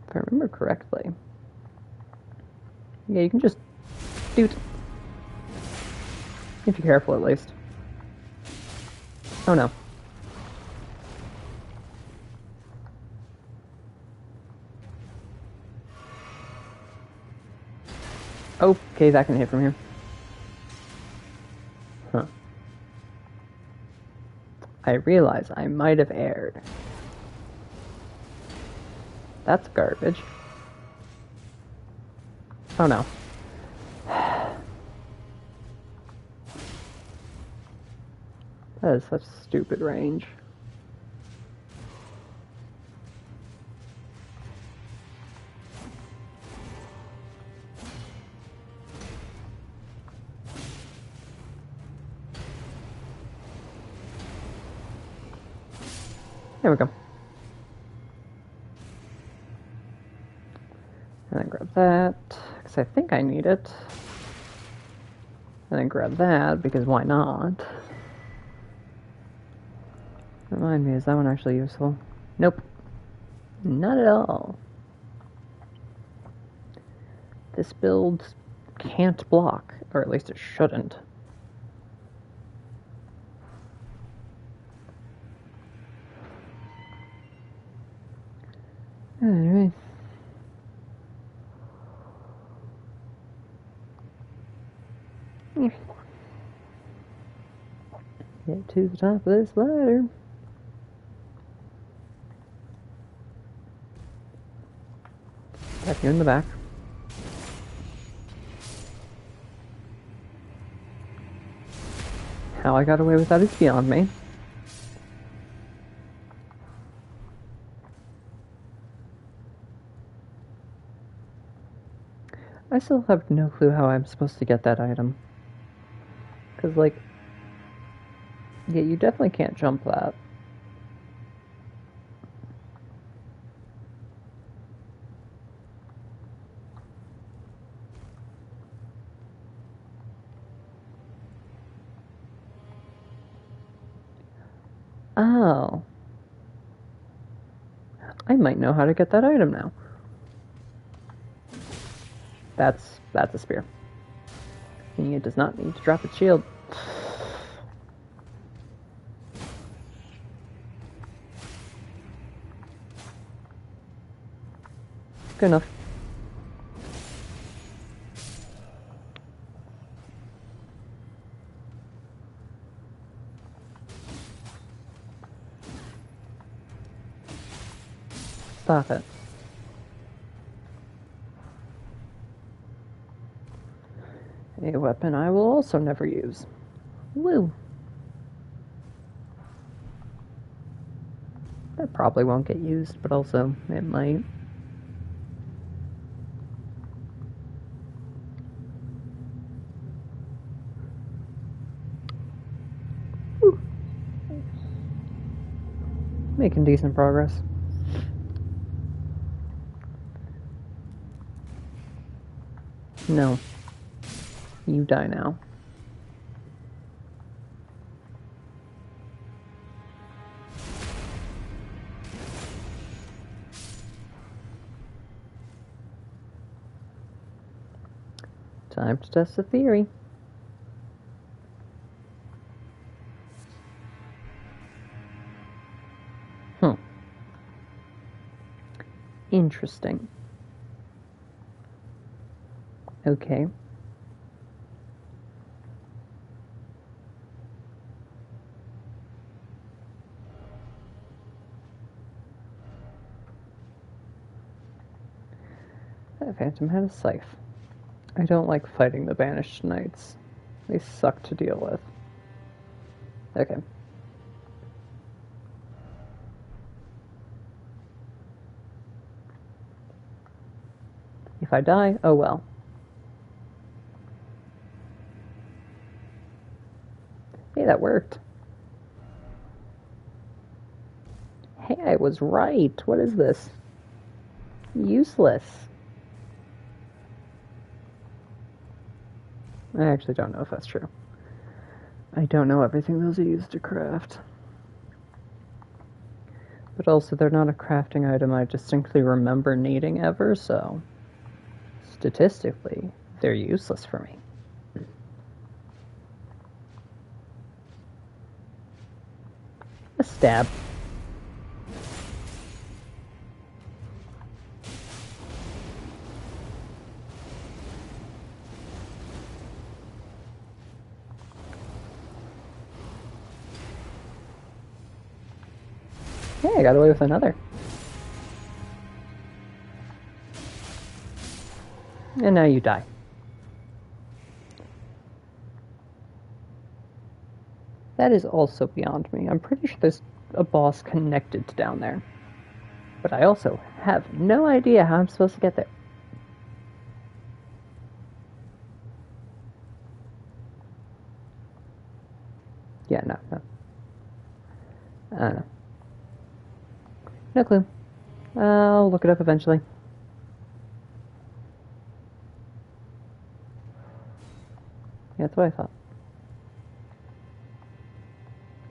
If I remember correctly. Yeah, you can just doot. If you're careful, at least. Oh no. Okay, that can hit from here. Huh. I realize I might have erred. That's garbage. Oh no. That is such stupid range. There we go. And then grab that, because I think I need it. And then grab that, because why not? Remind me, is that one actually useful? Nope. Not at all. This build can't block, or at least it shouldn't. Alright. Get to the top of this ladder. Got you in the back. How I got away with that is beyond me. I still have no clue how I'm supposed to get that item. Because, like, yeah, you definitely can't jump that. Oh. I might know how to get that item now. That's a spear. And it does not need to drop its shield. Good enough. Stop it. A weapon I will also never use. Woo. That probably won't get used, but also it might. Woo. Making decent progress. No. You die now. Time to test the theory. Interesting. Okay. That phantom had a scythe. I don't like fighting the banished knights. They suck to deal with. Okay. If I die, oh well. Hey, that worked. Hey, I was right. What is this? Useless. I actually don't know if that's true. I don't know everything those are used to craft. But also, they're not a crafting item I distinctly remember needing ever, so statistically, they're useless for me. A stab. Hey, I got away with another. And now you die. That is also beyond me. I'm pretty sure there's a boss connected to down there. But I also have no idea how I'm supposed to get there. Yeah, no. I don't know. No clue. I'll look it up eventually. Yeah, that's what I thought.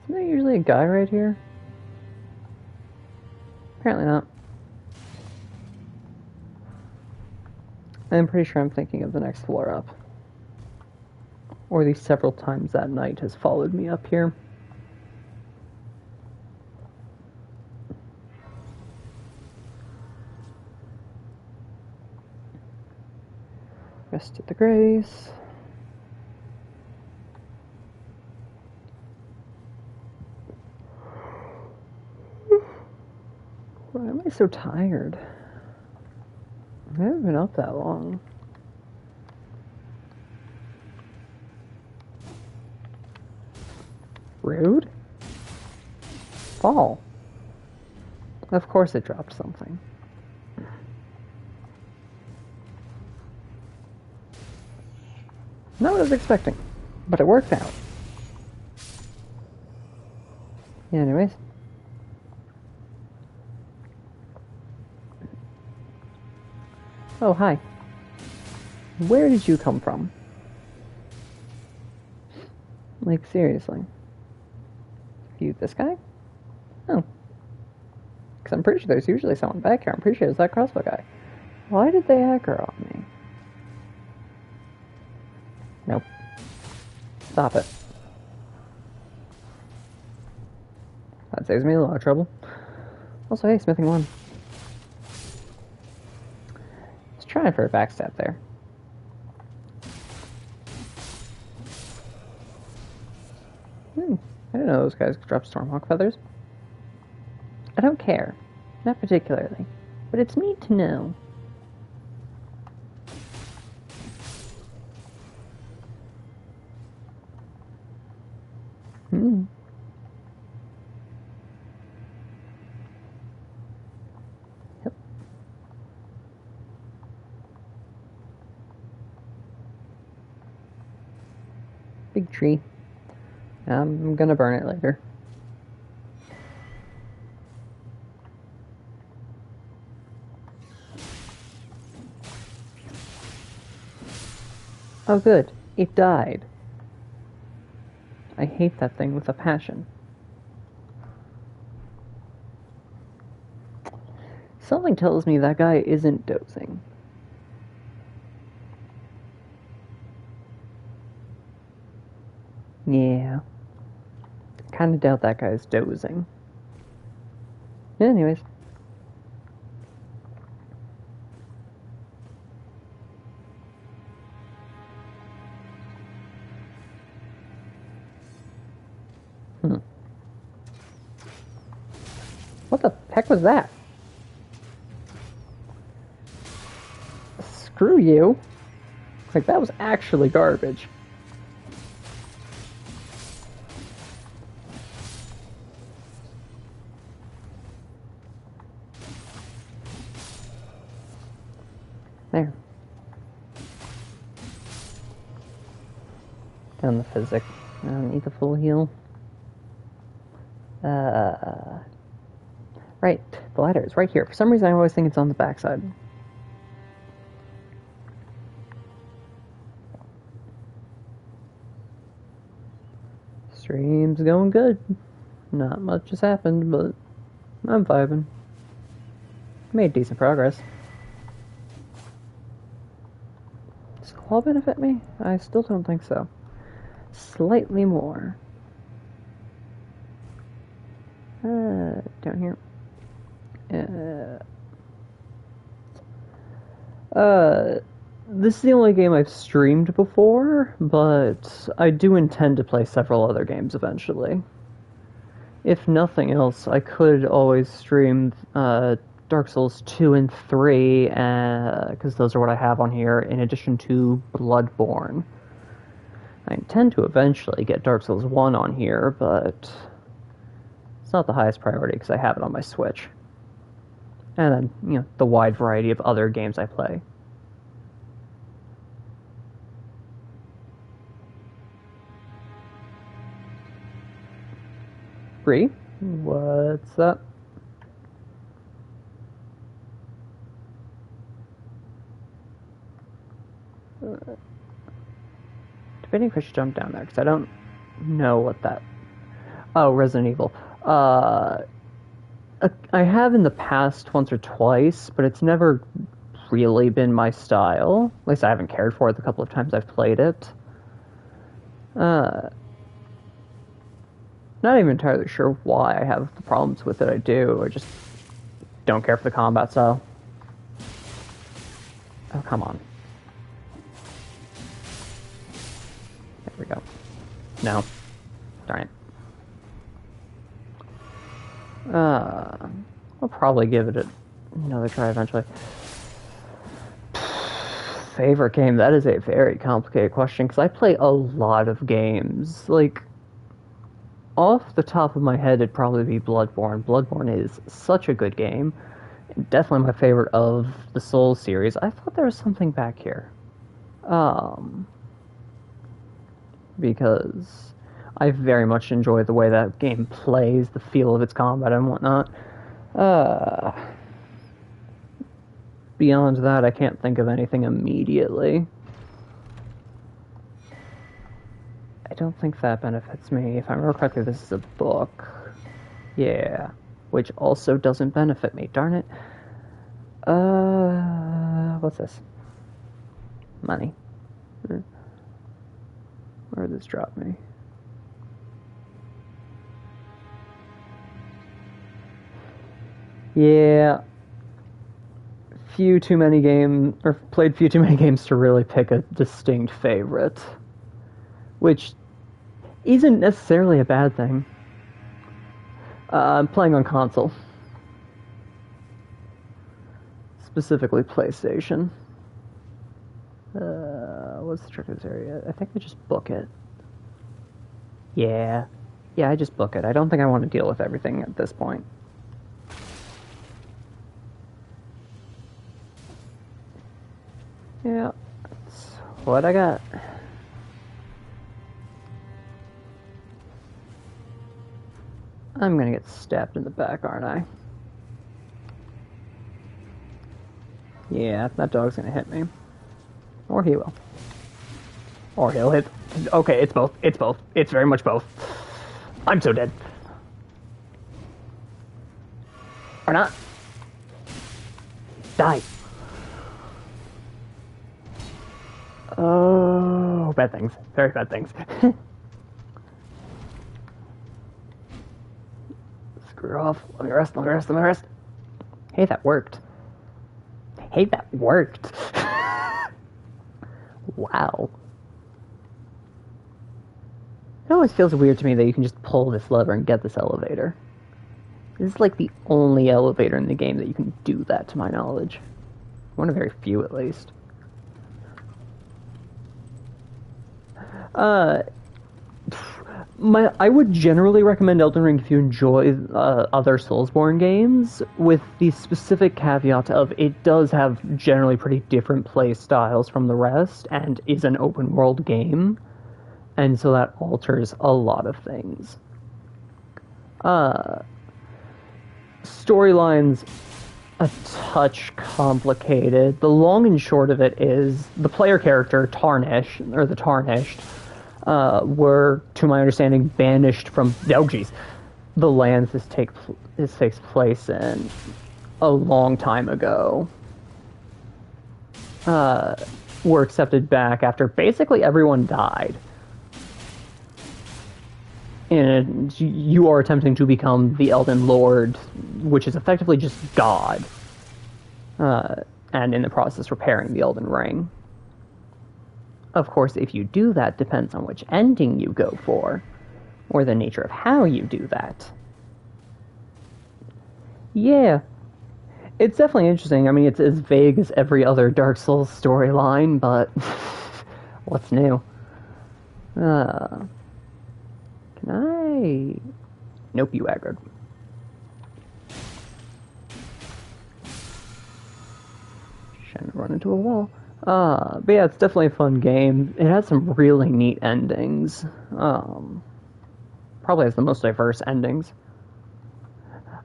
Isn't there usually a guy right here? Apparently not. I'm pretty sure I'm thinking of the next floor up. Or the several times that knight has followed me up here. Rest of the grace. Why am I so tired? I haven't been up that long. Rude? Fall. Of course it dropped something. Not what I was expecting, but it worked out. Yeah, anyways. Oh, hi. Where did you come from? Like, seriously. You this guy? Oh. Because I'm pretty sure there's usually someone back here. I'm pretty sure it's that crossbow guy. Why did they aggro on me? Nope. Stop it. That saves me a lot of trouble. Also, hey, smithing one. Just trying for a backstab there. I didn't know those guys could drop Stormhawk feathers. I don't care. Not particularly. But it's neat to know. Yep. Big tree. I'm gonna burn it later. Oh good, it died. I hate that thing with a passion. Something tells me that guy isn't dozing. Yeah. Kinda doubt that guy's dozing. Anyways. What the heck was that? Screw you. Like, that was actually garbage. There. Down the physic. I don't need the full heal. Right. The ladder is right here. For some reason, I always think it's on the backside. Stream's going good. Not much has happened, but I'm vibing. Made decent progress. Does claw benefit me? I still don't think so. Slightly more. Down here. This is the only game I've streamed before, but I do intend to play several other games eventually. If nothing else, I could always stream Dark Souls 2 and 3, because those are what I have on here, in addition to Bloodborne. I intend to eventually get Dark Souls 1 on here, but it's not the highest priority because I have it on my Switch. And then, you know, the wide variety of other games I play. Bree, what's up? Debating if I should jump down there, because I don't know what that... Oh, Resident Evil. I have in the past once or twice, but it's never really been my style. At least I haven't cared for it the couple of times I've played it. Not even entirely sure why I have the problems with it. I do. I just don't care for the combat style. Oh, come on. There we go. No. Darn it. I'll probably give it another try eventually. Favorite game? That is a very complicated question, because I play a lot of games. Like, off the top of my head, it'd probably be Bloodborne. Bloodborne is such a good game. Definitely my favorite of the Souls series. I thought there was something back here. because I very much enjoy the way that game plays, the feel of its combat and whatnot. Uh, Beyond that, I can't think of anything immediately. I don't think that benefits me. If I remember correctly, this is a book. Yeah. Which also doesn't benefit me. Darn it. What's this? Money. Where did this drop me? Yeah. Played few too many games to really pick a distinct favorite. Which isn't necessarily a bad thing. I'm playing on console. Specifically PlayStation. What's the trick of this area? I think I just book it. Yeah, I just book it. I don't think I want to deal with everything at this point. Yeah, that's what I got. I'm gonna get stabbed in the back, aren't I? Yeah, that dog's gonna hit me. Or he will. Or he'll hit. Okay, it's both. It's both. It's very much both. I'm so dead. Or not. Die. Oh, bad things. Very bad things. Screw off. Let me rest. Hey, that worked. Wow. It always feels weird to me that you can just pull this lever and get this elevator. This is like the only elevator in the game that you can do that, to my knowledge. One of very few, at least. I would generally recommend Elden Ring if you enjoy other Soulsborne games, with the specific caveat of it does have generally pretty different play styles from the rest, and is an open world game, and so that alters a lot of things. Storylines a touch complicated. The long and short of it is the player character Tarnished were, to my understanding, banished from the lands this takes place in a long time ago. Were accepted back after basically everyone died. And you are attempting to become the Elden Lord, which is effectively just God. And in the process repairing the Elden Ring. Of course, if you do that, depends on which ending you go for, or the nature of how you do that. Yeah, it's definitely interesting. I mean, it's as vague as every other Dark Souls storyline, but what's new? Can I? Nope, you aggroed. Trying to run into a wall. But yeah, it's definitely a fun game. It has some really neat endings. Probably has the most diverse endings.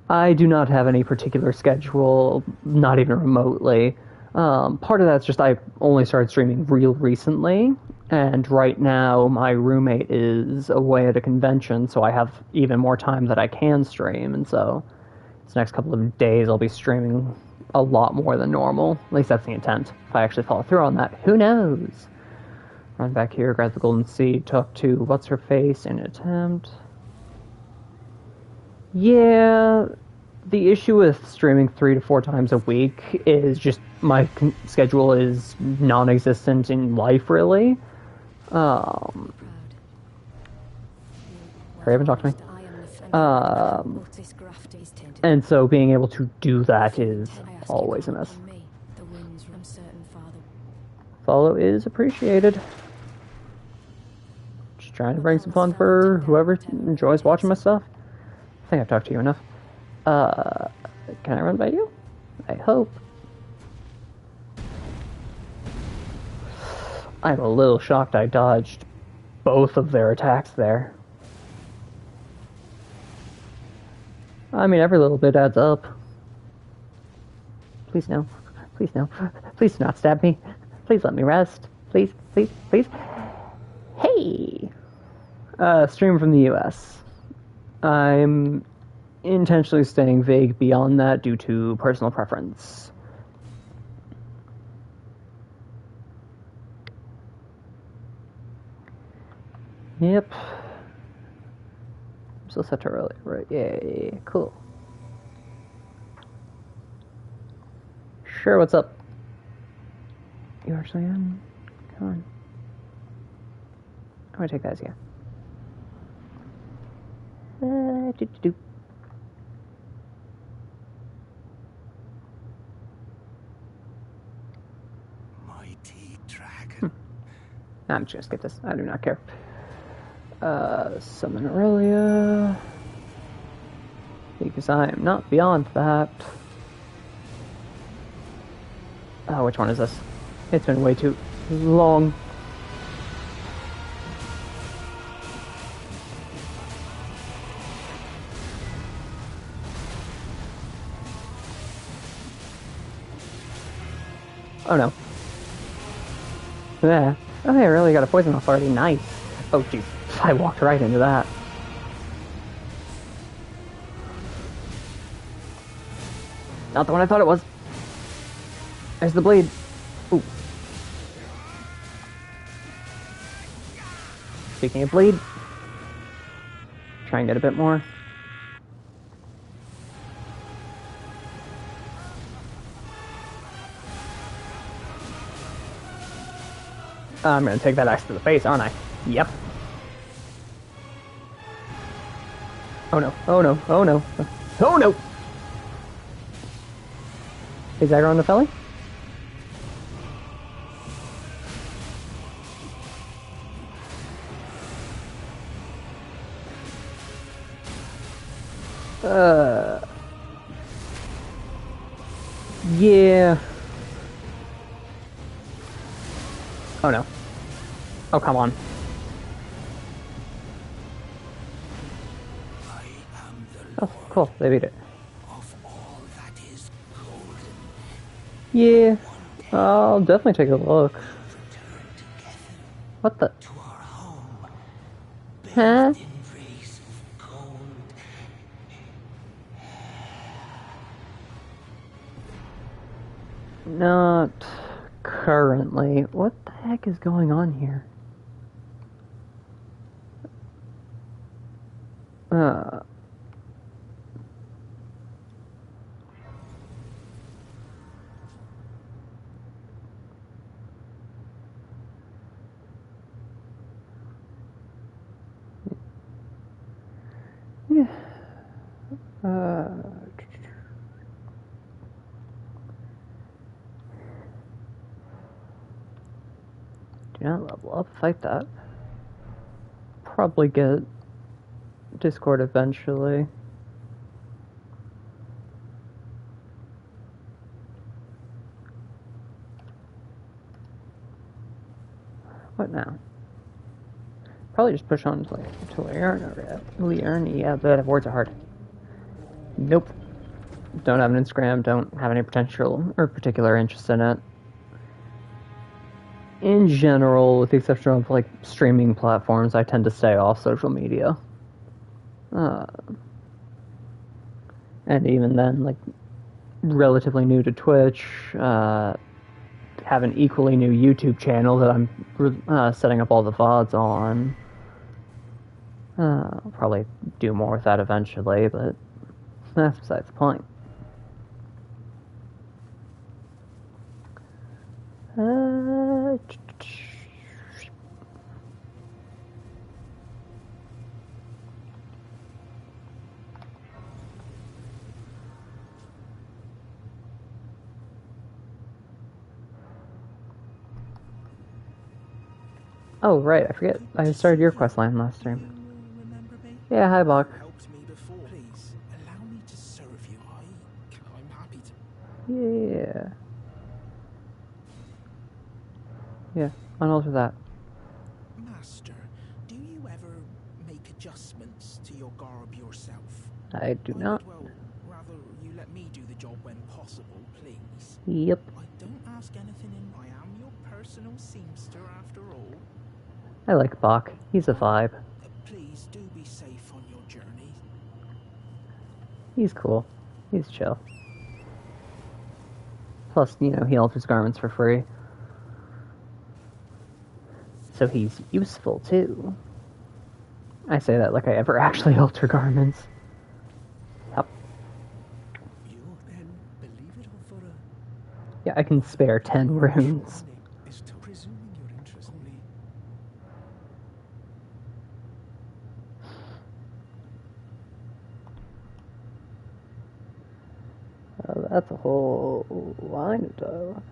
I do not have any particular schedule, not even remotely. Part of that's just I only started streaming real recently, and right now my roommate is away at a convention, so I have even more time that I can stream, and so this next couple of days I'll be streaming a lot more than normal. At least that's the intent. If I actually follow through on that, who knows? Run back here, grab the golden seed, talk to what's-her-face in an attempt. Yeah, the issue with streaming 3 to 4 times a week is just my schedule is non-existent in life, really. Hurry up and talk to me. And so being able to do that is always a mess. Follow is appreciated. Just trying to bring some fun for whoever enjoys watching my stuff. I think I've talked to you enough. Can I run by you? I hope. I'm a little shocked I dodged both of their attacks there. I mean, every little bit adds up. Please no. Please no. Please do not stab me. Please let me rest. Please, please, please. Hey! Stream from the US. I'm intentionally staying vague beyond that due to personal preference. Yep. I'm still set to early, right? Yay, cool. Sure, what's up? You actually in? Come on. I'm gonna take that as yeah. Do. Mighty dragon. I'm just gonna skip this. I do not care. Summon Aurelia. Because I am not beyond that. Oh, which one is this? It's been way too long. Oh no. Yeah. Oh, hey, I really got a poison off already. Nice. Oh, jeez. I walked right into that. Not the one I thought it was. There's the blade. Ooh. Speaking of bleed, try and get a bit more. I'm gonna take that axe to the face, aren't I? Yep. Oh no, oh no, oh no. Oh no! Is Aggro on the felly? Yeah. Oh no. Oh, come on. Oh, cool. They beat it. Of all that is golden, Yeah. I'll definitely take a look. return together What the? to our home, Huh? bathed in rays of gold. Not currently. What the heck is going on here? Yeah. Do not level up. Fight that. Probably get Discord eventually. What now? Probably just push on to Learn. Yeah, but words are hard. Nope. Don't have an Instagram. Don't have any potential or particular interest in it. In general, with the exception of like streaming platforms, I tend to stay off social media. And even then, like, relatively new to Twitch, have an equally new YouTube channel that I'm setting up all the VODs on. I'll probably do more with that eventually, but that's besides the point. Oh, right, I forget. I started your quest line last stream. Yeah, hi, Bach. Helped me before. Please allow me to serve you. I'm happy to. Yeah. Yeah, on hold for that. Master, your garb yourself? I do not. Well, rather you let me do the job when possible, please. Yep. I don't ask anything in. I am your personal seamster after all. I like Bach. He's a vibe. Please do be safe on your journey. He's cool. He's chill. Plus, you know, he alters garments for free. So he's useful, too. I say that like I ever actually alter garments. Yep. You then believe it or for a... Yeah, I can spare 10 runes. Is to presuming your interest in me. That's a whole line of dialogue.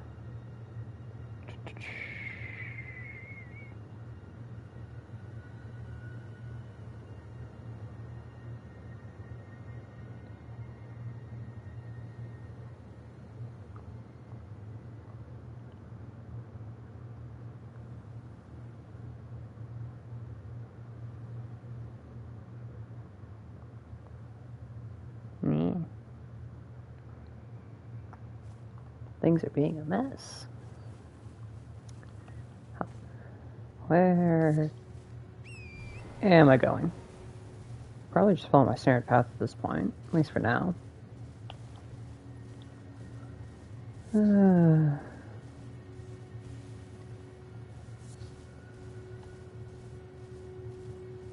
Things are being a mess. Where am I going? Probably just follow my standard path at this point, at least for now.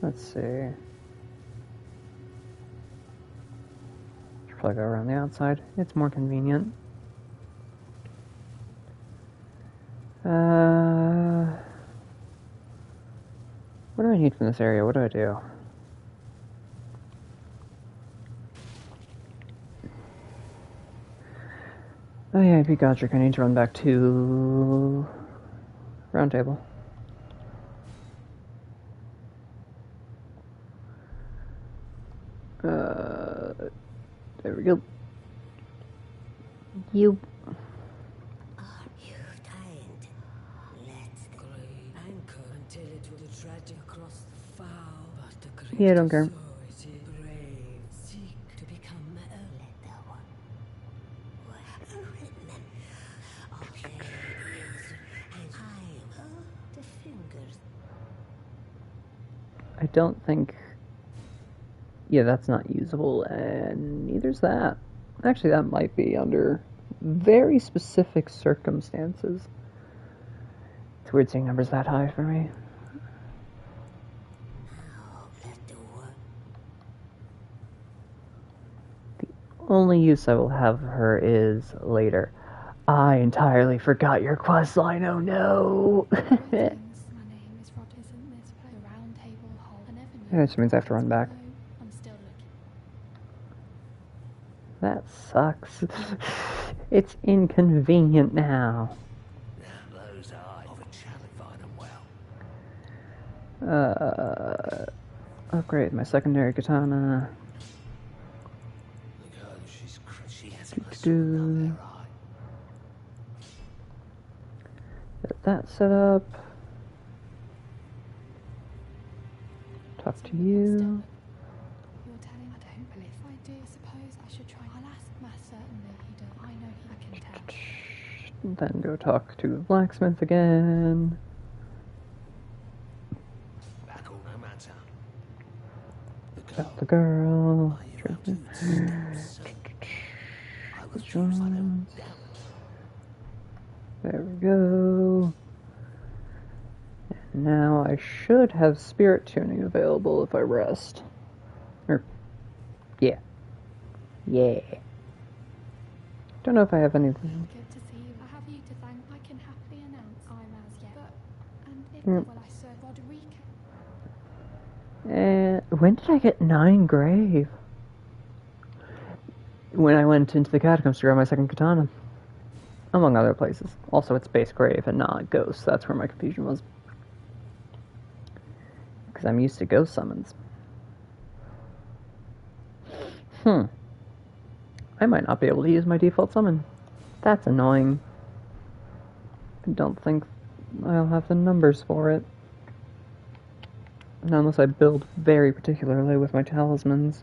Let's see. Should probably go around the outside. It's more convenient. What do I need from this area? What do I do? Oh yeah, I beat Godric. I need to run back to Round Table. There we go. You. Are you tired? Let's anchor until it will tragic across the foul. But the great Yeah, I don't care. brave seek to become a letter one. Okay, and I the fingers. I don't think. Yeah, that's not usable, and neither's that. Actually, that might be under very specific circumstances. It's weird seeing numbers that high for me. The only use I will have of her is later. I entirely forgot your quest line, oh no! That just means I have to run back. That sucks. It's inconvenient now. Those eyes of a challenge find them well. Upgrade my secondary katana. Look, oh, she has my Do. there, right? Get that set up. Talk to you. Then go talk to the blacksmith again. Back all no matter. Tell the girl. I was due for them down. There we go. And now I should have spirit tuning available if I rest. Yeah. Yeah. Don't know if I have anything. Good to see you. I have you to thank. I can happily announce I'm as yet. But, and if Mm. will I serve Roderica? When did I get 9 grave? When I went into the catacombs to grab my second katana. Among other places. Also, it's base grave and not ghost. That's where my confusion was. Because I'm used to ghost summons. I might not be able to use my default summon. That's annoying. I don't think I'll have the numbers for it. Unless I build very particularly with my talismans.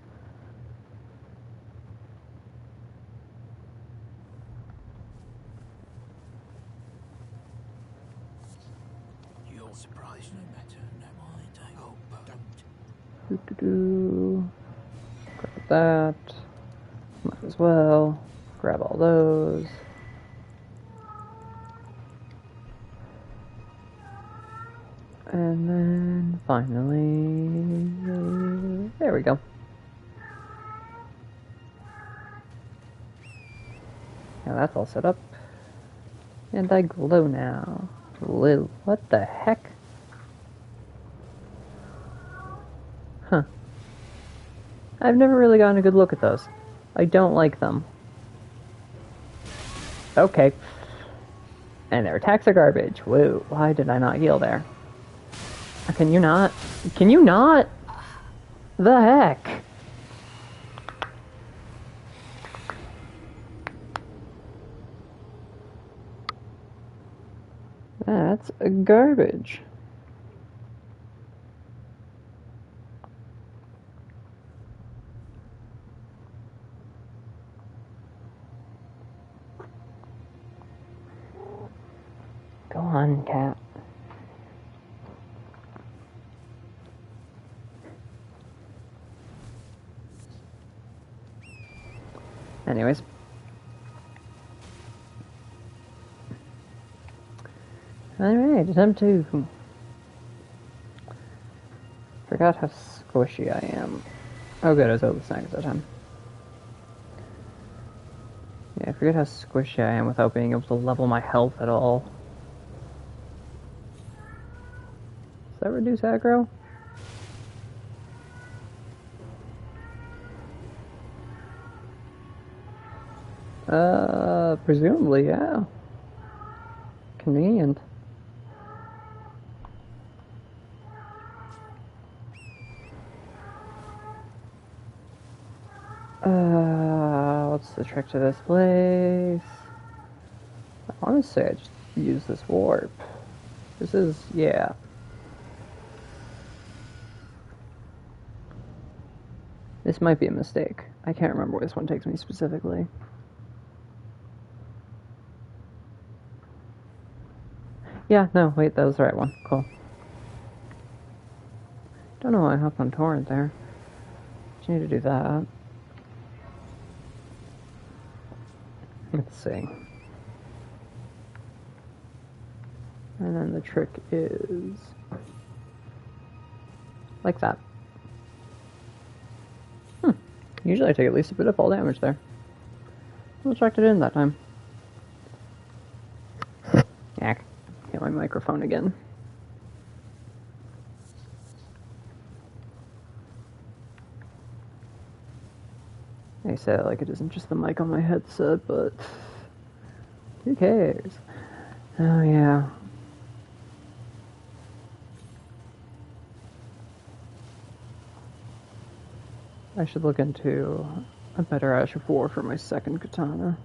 You're surprised no matter, no mind. Oh, don't. Grab that. Might as well. Grab all those. And then finally, there we go. Now that's all set up. And I glow now. What the heck? Huh. I've never really gotten a good look at those. I don't like them. Okay. And their attacks are garbage. Whoa, why did I not heal there? Can you not? Can you not? The heck? That's garbage. Go on, cat. Anyways. Alright, attempt 2. Forgot how squishy I am. Oh good, I was able to snag that time. Yeah, I forget how squishy I am without being able to level my health at all. Does that reduce aggro? Presumably, yeah. Convenient. What's the trick to this place? I want to say I just use this warp. This is, yeah. This might be a mistake. I can't remember where this one takes me specifically. Yeah, no, wait, that was the right one. Cool. Don't know why I hopped on torrent there. Just need to do that. Let's see. And then the trick is like that. Usually I take at least a bit of fall damage there. We'll check it in that time. Yak. Hit my microphone again. I say it like it isn't just the mic on my headset, but who cares? Oh yeah. I should look into a better Ash of War for my second katana.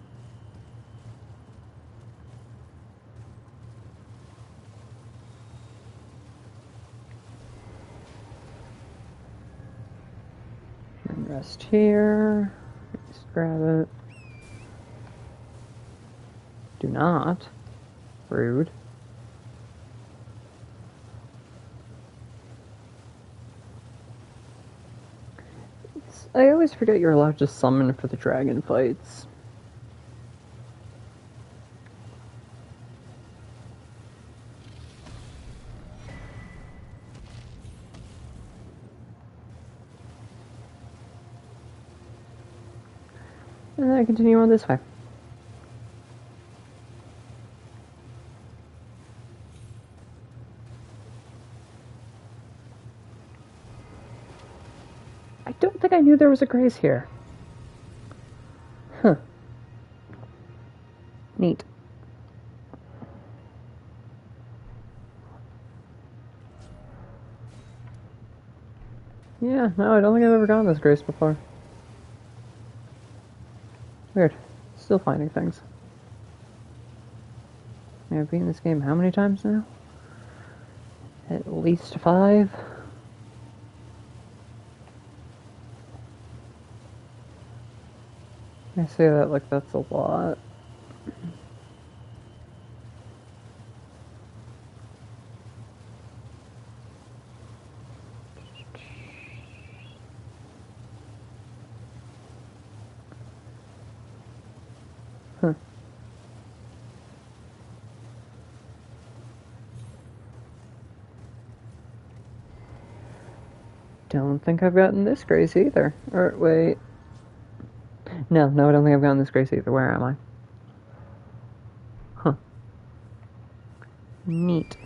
And rest here. Just grab it. Do not. Rude. I always forget you're allowed to summon for the dragon fights. And then I continue on this way. I don't think I knew there was a grace here. Huh. Neat. Yeah, no, I don't think I've ever gotten this grace before. Weird. Still finding things. I've beaten this game how many times now? At least 5? I say that like that's a lot. Huh. Don't think I've gotten this grace either. Or, wait. No, I don't think I've gotten this grace either. Where am I? Huh. Neat.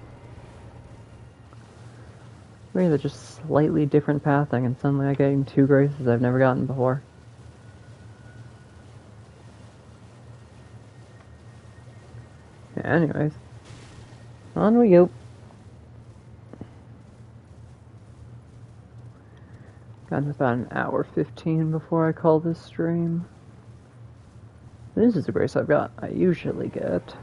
Maybe they're just slightly different pathing, and suddenly I'm getting 2 graces I've never gotten before. Yeah, anyways. On we go. Got about an hour 15 before I call this stream. This is the grace I usually get.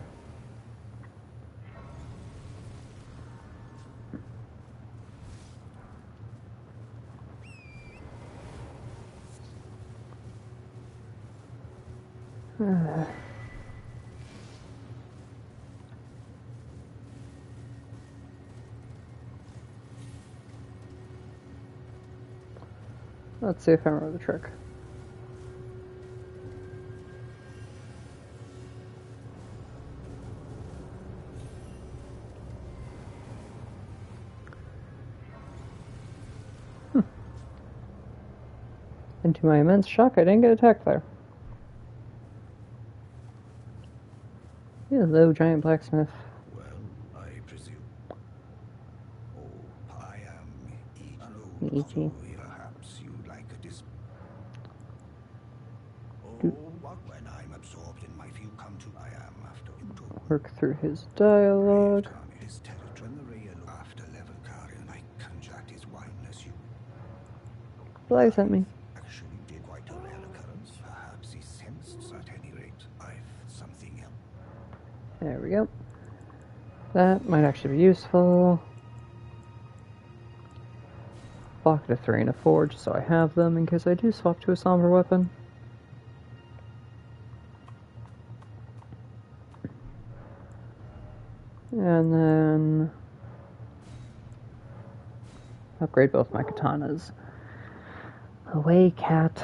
Let's see if I remember the trick. And to my immense shock, I didn't get attacked there. Hello, giant blacksmith. Well, I presume. Oh, I am Ichi. Perhaps you'd like a dis. Oh, when I'm absorbed in my view, come to I am after you told Work through his dialogue. his territory after level Karian, I conject his wineness you Flies at me. actually did quite a rare occurrence. Perhaps he sensed at any rate. I've something else. There we go. That might actually be useful. Pocket a 3 and a 4 just so I have them in case I do swap to a somber weapon. And then upgrade both my katanas. Away, cat.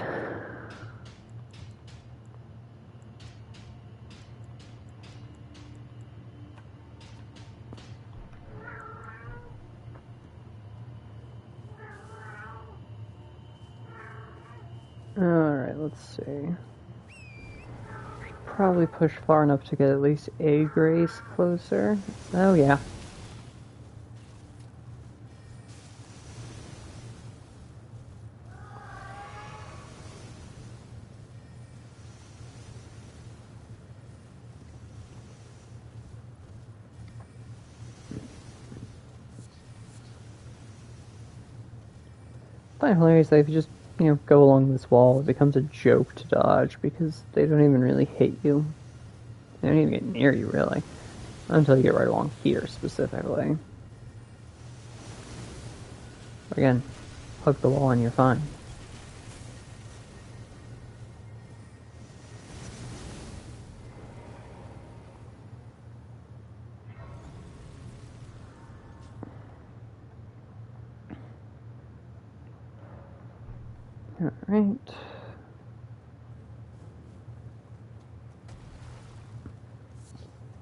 Alright, let's see. Should probably push far enough to get at least a grace closer. Oh, yeah. Find hilarious that if you just, go along this wall, it becomes a joke to dodge because they don't even really hit you. They don't even get near you, really. Until you get right along here, specifically. Again, hug the wall and you're fine. Alright.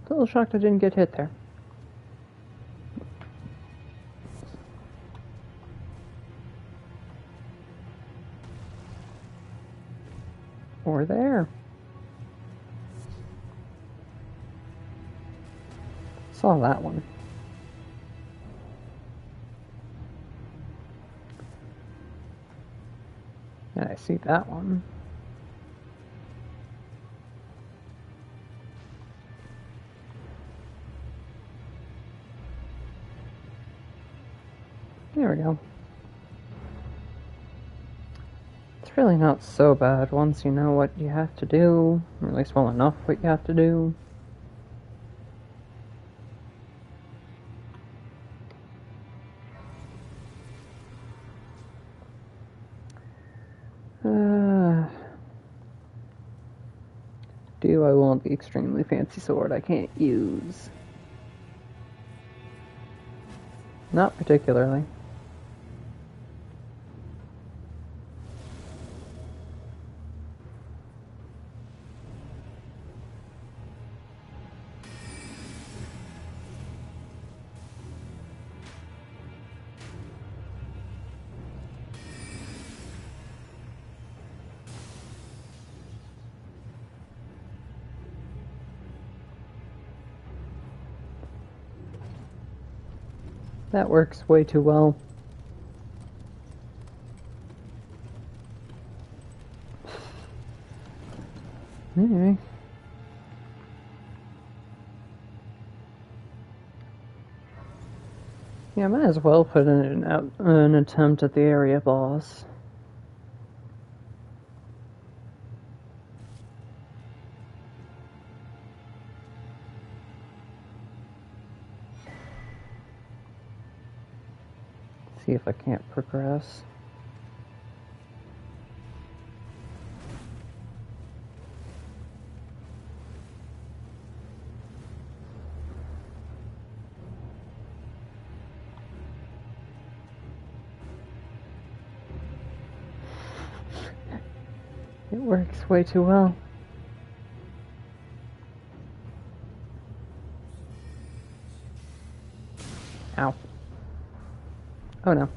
A little shocked I didn't get hit there. Or there. Saw that one. And I see that one. There we go. It's really not so bad once you know what you have to do, or at least well enough what you have to do. I want the extremely fancy sword I can't use. Not particularly. That works way too well. Anyway. Yeah, I might as well put in an attempt at the area boss. See if I can't progress. It works way too well. Ow. Oh no.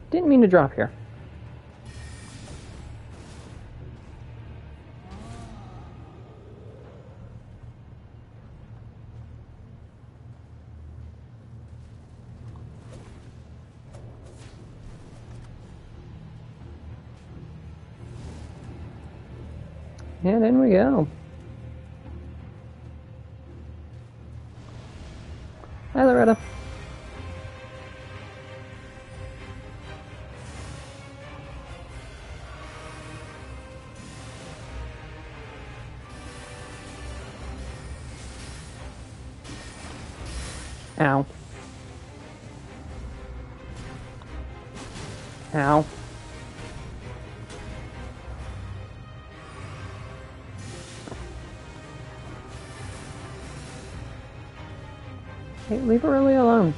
Didn't mean to drop here. And in we go. Hi, Loretta. Ow. Ow. Hey, leave her really alone.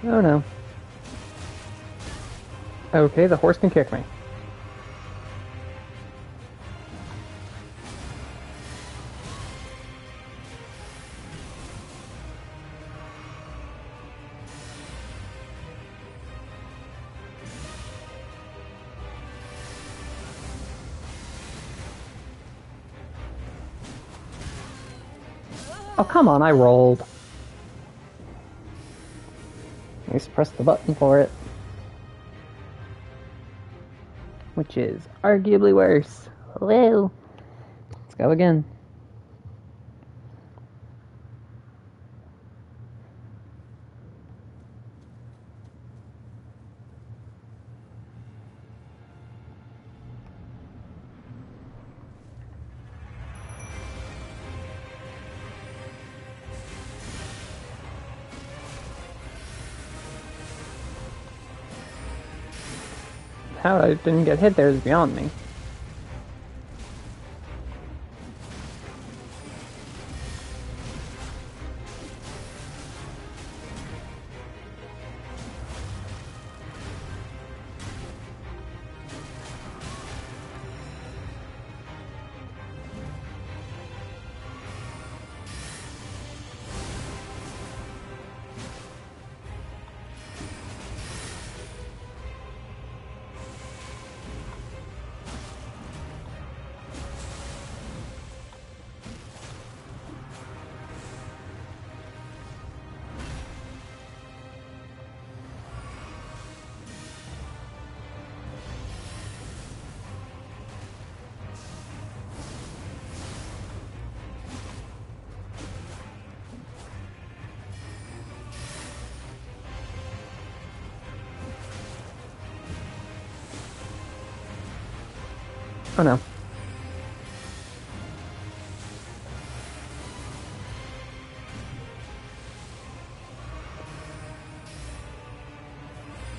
Oh no. Okay, the horse can kick me. Oh, come on, I rolled. At least press the button for it. Which is arguably worse. Hello. Let's go again. How I didn't get hit there is beyond me. Oh no.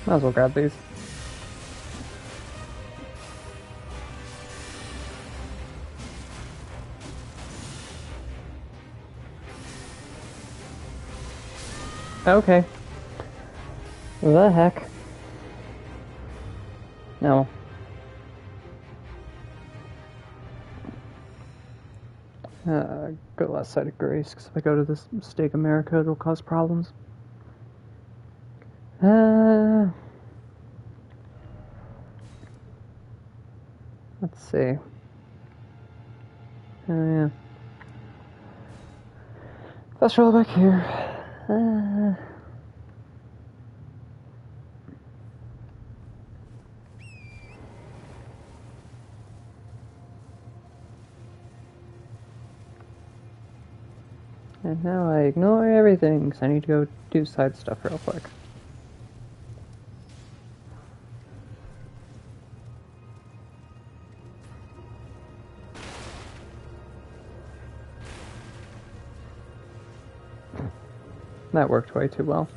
Might as well grab these. Okay. The heck? No. Go to last side of Grace, because if I go to this Stake America, it'll cause problems. Let's see. Oh, yeah. Let's roll back here. And now I ignore everything, because I need to go do side stuff real quick. That worked way too well.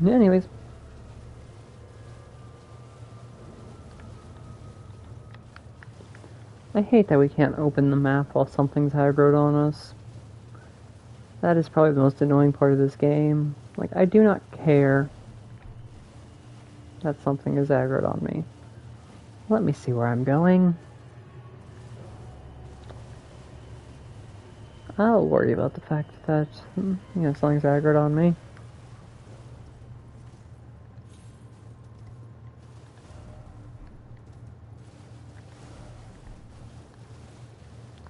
Anyways. I hate that we can't open the map while something's aggroed on us. That is probably the most annoying part of this game. Like, I do not care that something is aggroed on me. Let me see where I'm going. I'll worry about the fact that, something's aggroed on me.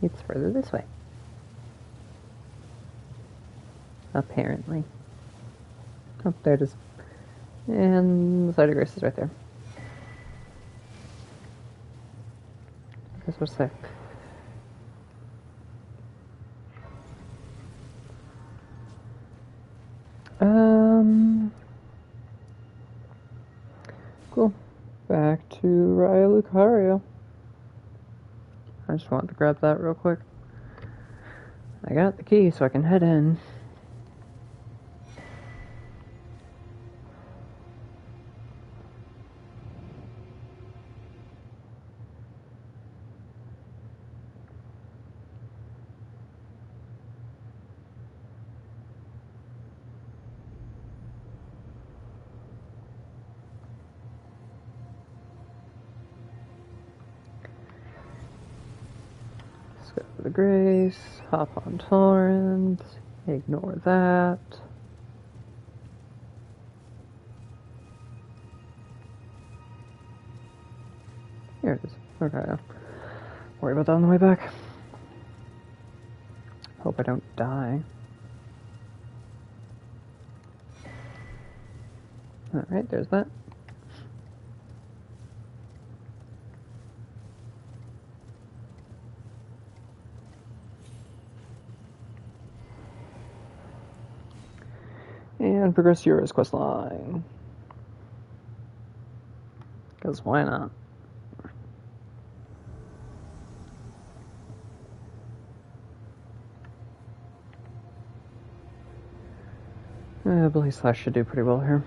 It's further this way. Apparently. Oh, there it is. And the side of Grace is right there. I guess what's there? Cool. Back to RL1. I just wanted to grab that real quick. I got the key so I can head in. Let's go to the Grace, hop on Torrent, ignore that. Here it is. Okay, worry about that on the way back. Hope I don't die. Alright, there's that. And progress Euro's quest line. Because why not? Billy Slash should do pretty well here.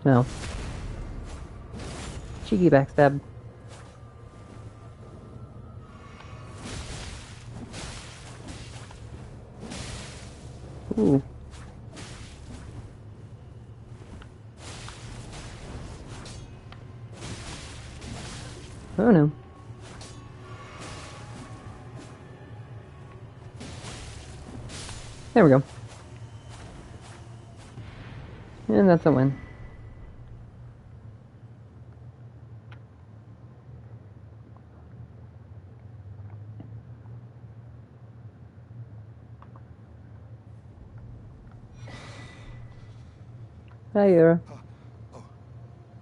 No. Cheeky backstab. Ooh. Oh no. There we go. And that's a win. Hi, Yura. Oh,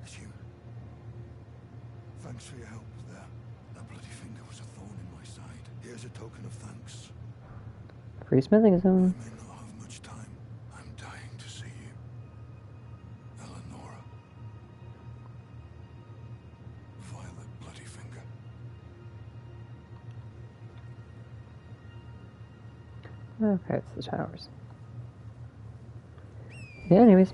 it's you. Free smithing zone. I may not have much time. I'm dying to see you. Eleonora. Violet Bloodyfinger. Okay, it's the towers. Yeah, anyways.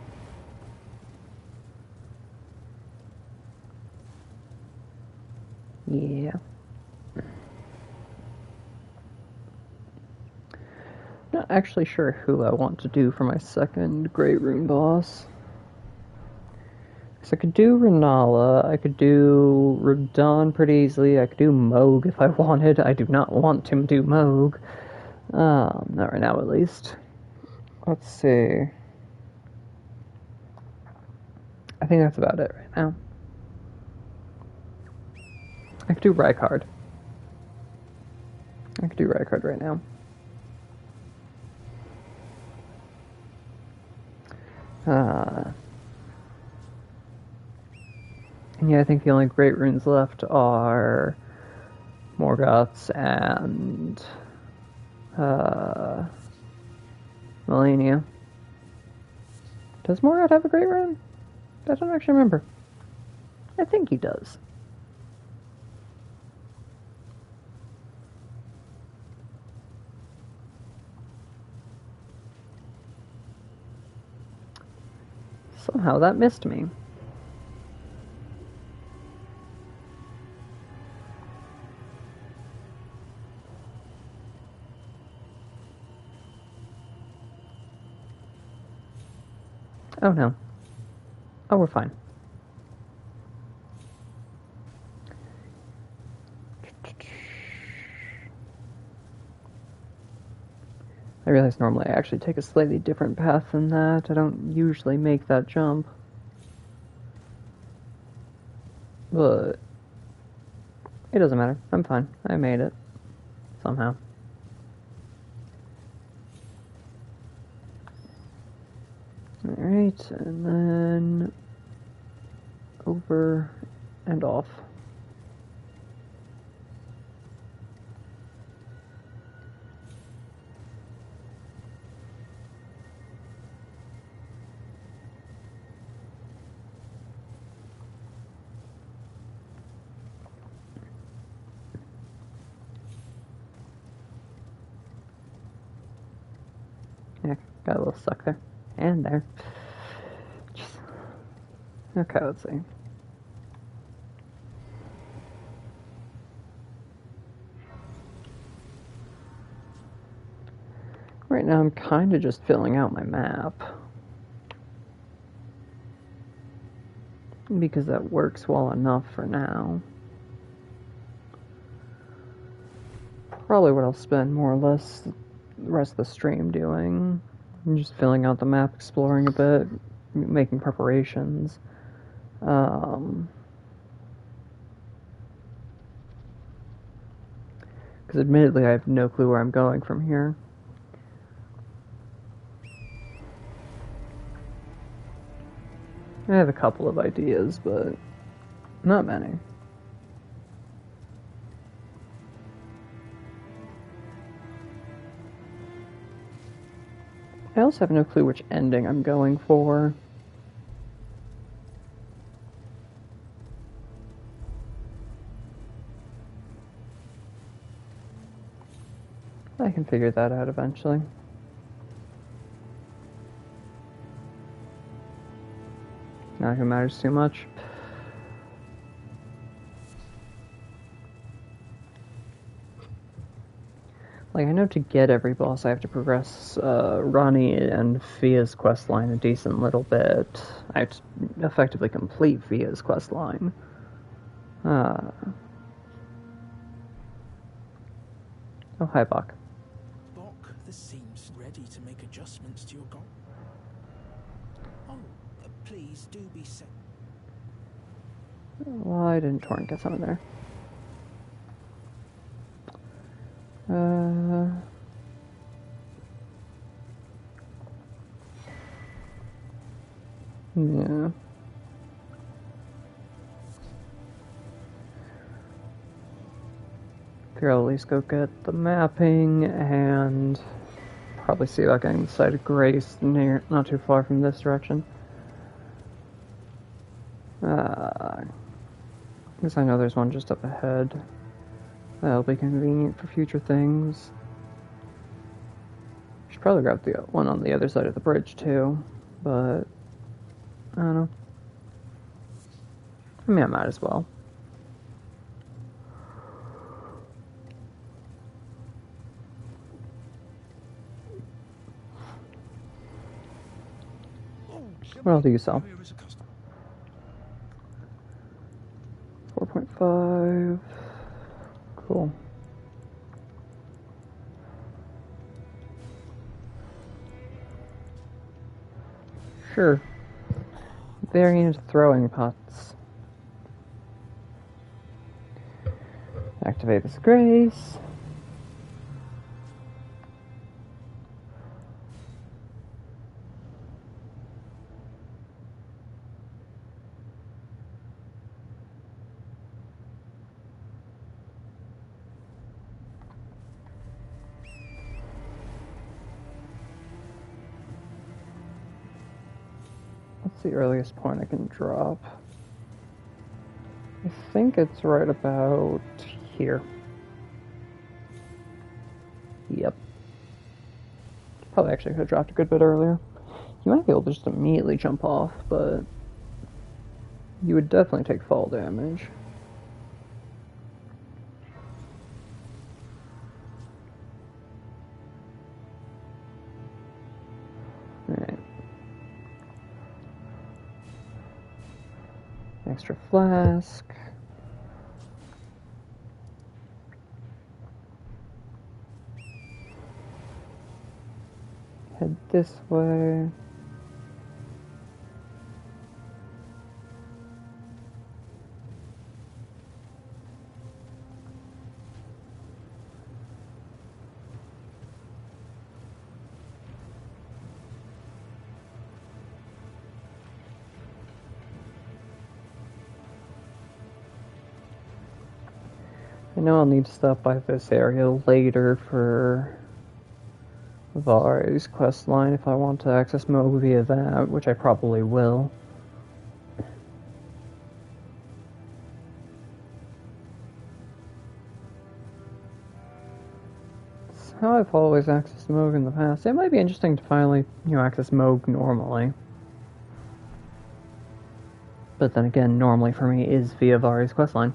Yeah. Not actually sure who I want to do for my second Great Rune boss. So I could do Renala, I could do Radon pretty easily, I could do Moog if I wanted. I do not want to do Moog. Not right now at least. Let's see. I think that's about it right now. I could do Rykard. I could do Rykard right now. And yeah, I think the only Great Runes left are Morgoth's and Melania. Does Morgoth have a Great Rune? I don't actually remember. I think he does. Somehow that missed me. Oh no. Oh, we're fine. I realize normally I actually take a slightly different path than that. I don't usually make that jump. But it doesn't matter. I'm fine. I made it. Somehow. Alright, and then over and off. Yeah, got a little stuck there. And there. Jeez. Okay, let's see. Right now I'm kind of just filling out my map. Because that works well enough for now. Probably what I'll spend more or less the rest of the stream doing. I'm just filling out the map, exploring a bit, making preparations. Because admittedly I have no clue where I'm going from here. I have a couple of ideas, but not many. I also have no clue which ending I'm going for. I can figure that out eventually. Not who matters too much. Like, I know to get every boss I have to progress Ronnie and Fia's questline a decent little bit. I have to effectively complete Fia's questline. Oh, hi, Bach. Bok, this seems ready to make adjustments to your goal. Oh, please do be set. Why didn't Torrent get some in there? Yeah. Figure I'll at least go get the mapping and probably see about getting the site of Grace near, not too far from this direction. Because I know there's one just up ahead. That'll be convenient for future things. Should probably grab the one on the other side of the bridge too, but I don't know. I mean, I might as well. What else do you sell? 4.5. Cool. Sure. Variant throwing pots. Activate this Grace. What's the earliest point I can drop? I think it's right about here. Yep. Probably actually could have dropped a good bit earlier. You might be able to just immediately jump off, but you would definitely take fall damage. Alright. Extra flask. Head this way. I know I'll need to stop by this area later for Vari's quest line if I want to access Moog via that, which I probably will. It's how I've always accessed Moog in the past. It might be interesting to finally, access Moog normally. But then again, normally for me is via Vari's quest line.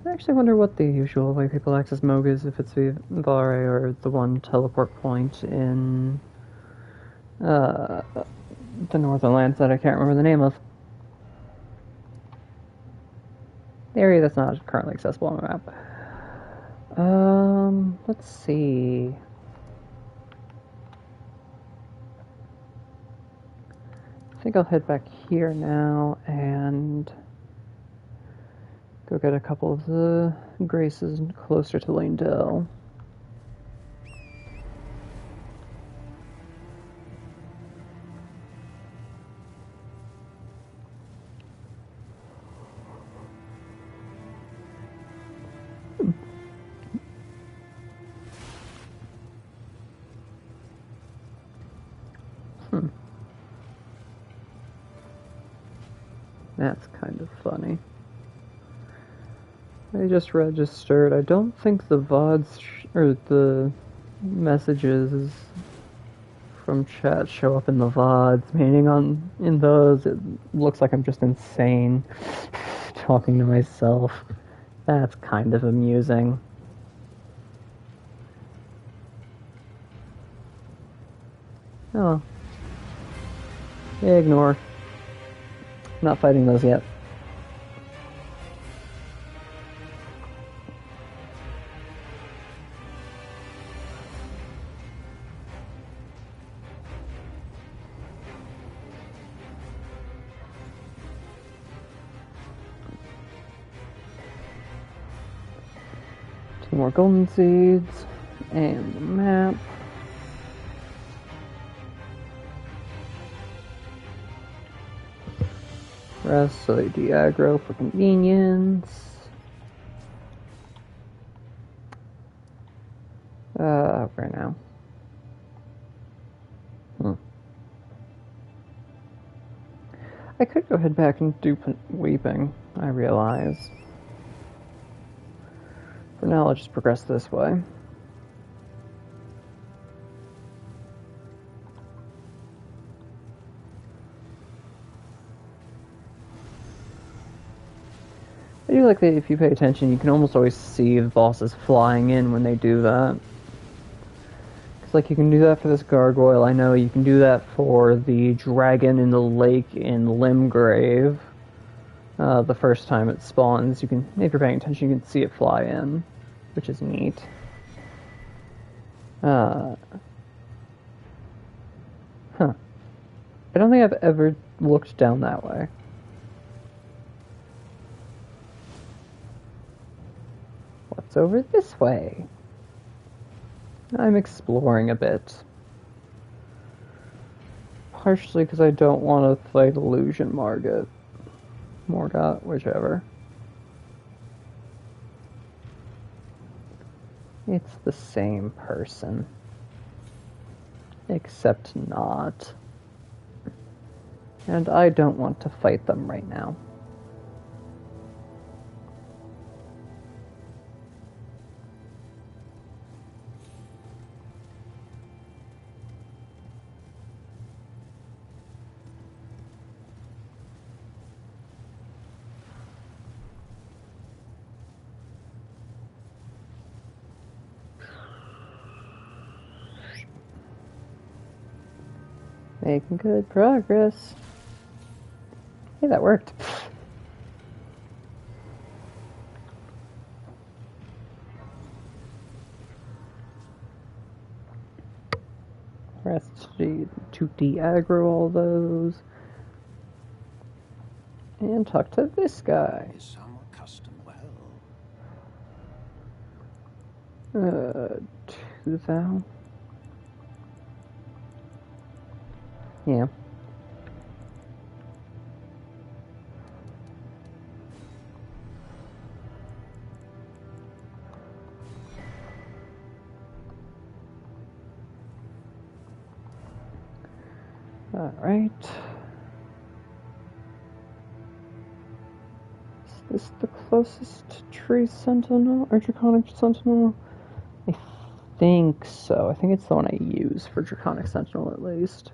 I actually wonder what the usual way people access Moog is, if it's via Vari or the one teleport point in the northern lands that I can't remember the name of. The area that's not currently accessible on the map. Let's see. I think I'll head back here now and go get a couple of the Graces closer to Lanedell. That's kind of funny. I just registered. I don't think the VODs or the messages from chat show up in the VODs, meaning in those it looks like I'm just insane talking to myself. That's kind of amusing. Oh. Ignore. Not fighting those yet. Two more golden seeds and the map. Rest so they de-aggro for convenience. I could go head back and do weeping, I realize. For now, I'll just progress this way. I do like that if you pay attention, you can almost always see the bosses flying in when they do that. It's like you can do that for this gargoyle, I know. You can do that for the dragon in the lake in Limgrave. The first time it spawns, you can, if you're paying attention, you can see it fly in, which is neat. Huh. I don't think I've ever looked down that way. What's over this way? I'm exploring a bit. Partially because I don't want to fight Illusion Morgott, whichever. It's the same person. Except not. And I don't want to fight them right now. Making good progress. Hey, that worked. Press G to de-aggro all those. And talk to this guy. Is somewhat custom well. 2000. Yeah. All right. Is this the closest tree sentinel or draconic sentinel? I think so. I think it's the one I use for draconic sentinel at least.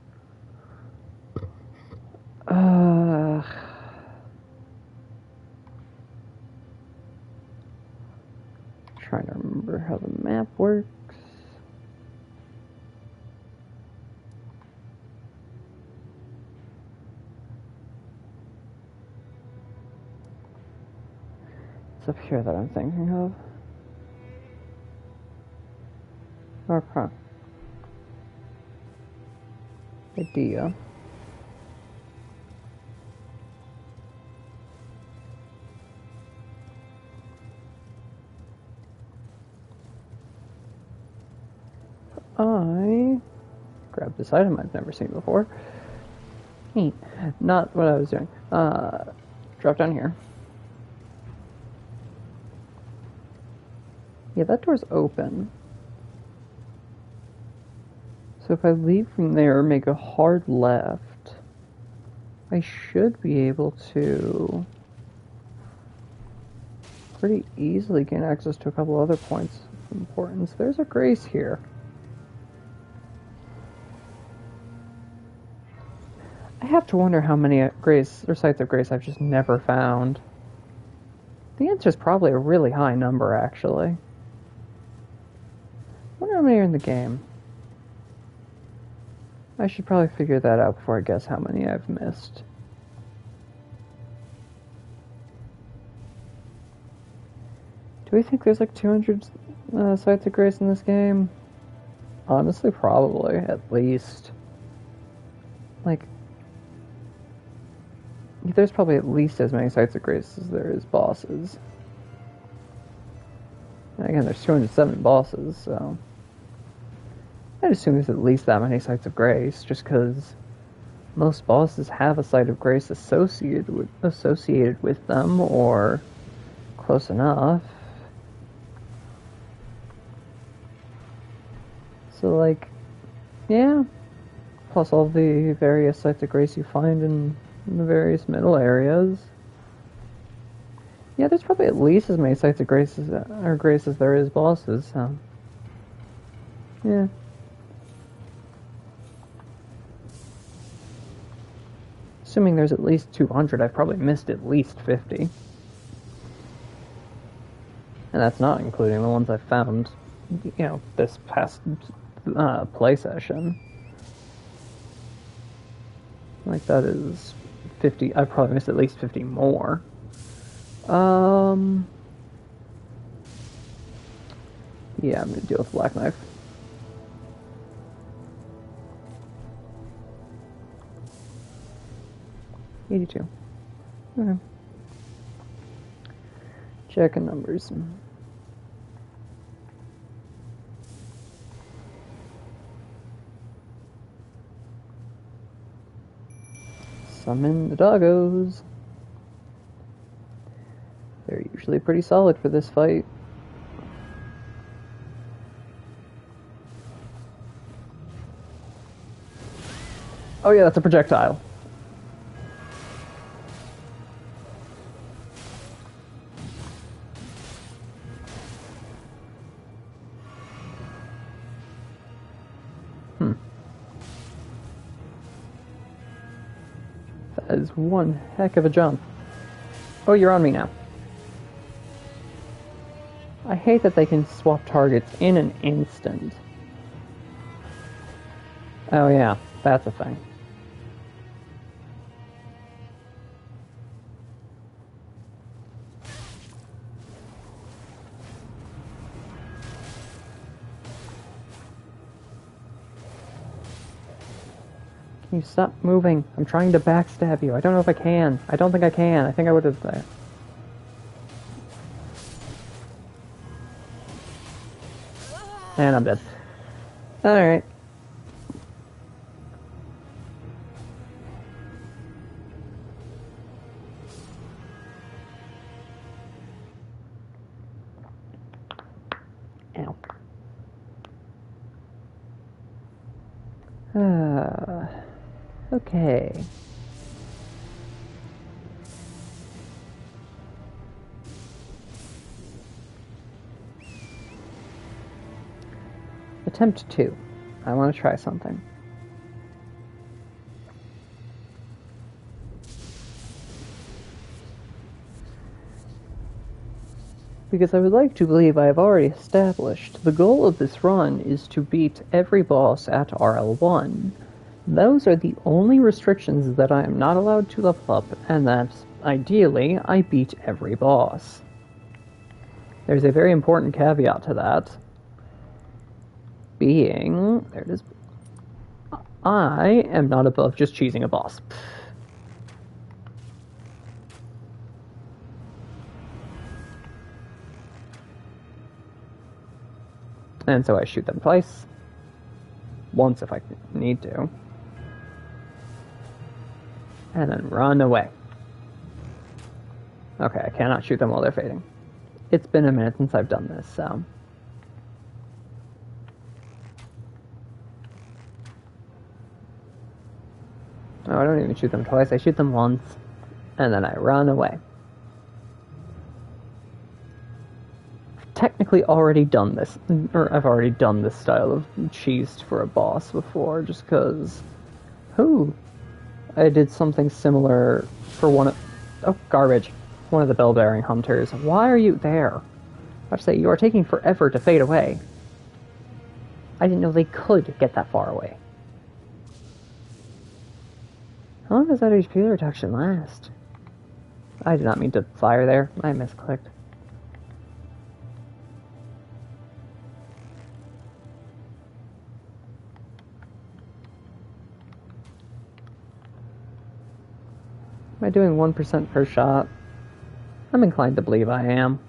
Trying to remember how the map works. It's up here that I'm thinking of. Okay. Idea. I grabbed this item I've never seen before. Neat. Not what I was doing. Drop down here. Yeah, that door's open. So if I leave from there and make a hard left, I should be able to pretty easily gain access to a couple other points of importance. There's a grace here. I have to wonder how many grace or sites of grace I've just never found. The answer is probably a really high number, actually. I wonder how many are in the game. I should probably figure that out before I guess how many I've missed. Do we think there's like 200 sites of grace in this game? Honestly, probably, at least. Like, there's probably at least as many sites of grace as there is bosses. And again, there's 207 bosses, so I'd assume there's at least that many sites of grace, just because most bosses have a site of grace associated with them, or close enough. So, like, yeah. Plus all the various sites of grace you find in in the various middle areas. Yeah, there's probably at least as many sites of grace as there is bosses, so... Yeah. Assuming there's at least 200, I've probably missed at least 50. And that's not including the ones I found, this past play session. Like, that is 50. I've probably missed at least 50 more. Yeah, I'm gonna deal with Black Knife. $82. Okay. Checking numbers. Summon the doggos. They're usually pretty solid for this fight. Oh yeah, that's a projectile. That is one heck of a jump. Oh, you're on me now. I hate that they can swap targets in an instant. Oh yeah, that's a thing. Can you stop moving? I'm trying to backstab you. I don't know if I can. I don't think I can. I think I would have there. And I'm dead. Alright. Ow. Okay. Attempt 2. I want to try something. Because I would like to believe I have already established the goal of this run is to beat every boss at RL1. Those are the only restrictions that I am not allowed to level up, and that, ideally, I beat every boss. There's a very important caveat to that. Being... there it is. I am not above just cheesing a boss. And so I shoot them twice. Once if I need to. And then run away. Okay, I cannot shoot them while they're fading. It's been a minute since I've done this, so... Oh, I don't even shoot them twice. I shoot them once, and then I run away. I've technically already done this, or I've already done this style of cheese for a boss before, just because... Ooh. I did something similar for one of... Oh, garbage. One of the bell-bearing hunters. Why are you there? I have to say, you are taking forever to fade away. I didn't know they could get that far away. How long does that HP reduction last? I did not mean to fire there. I misclicked. Am I doing 1% per shot? I'm inclined to believe I am.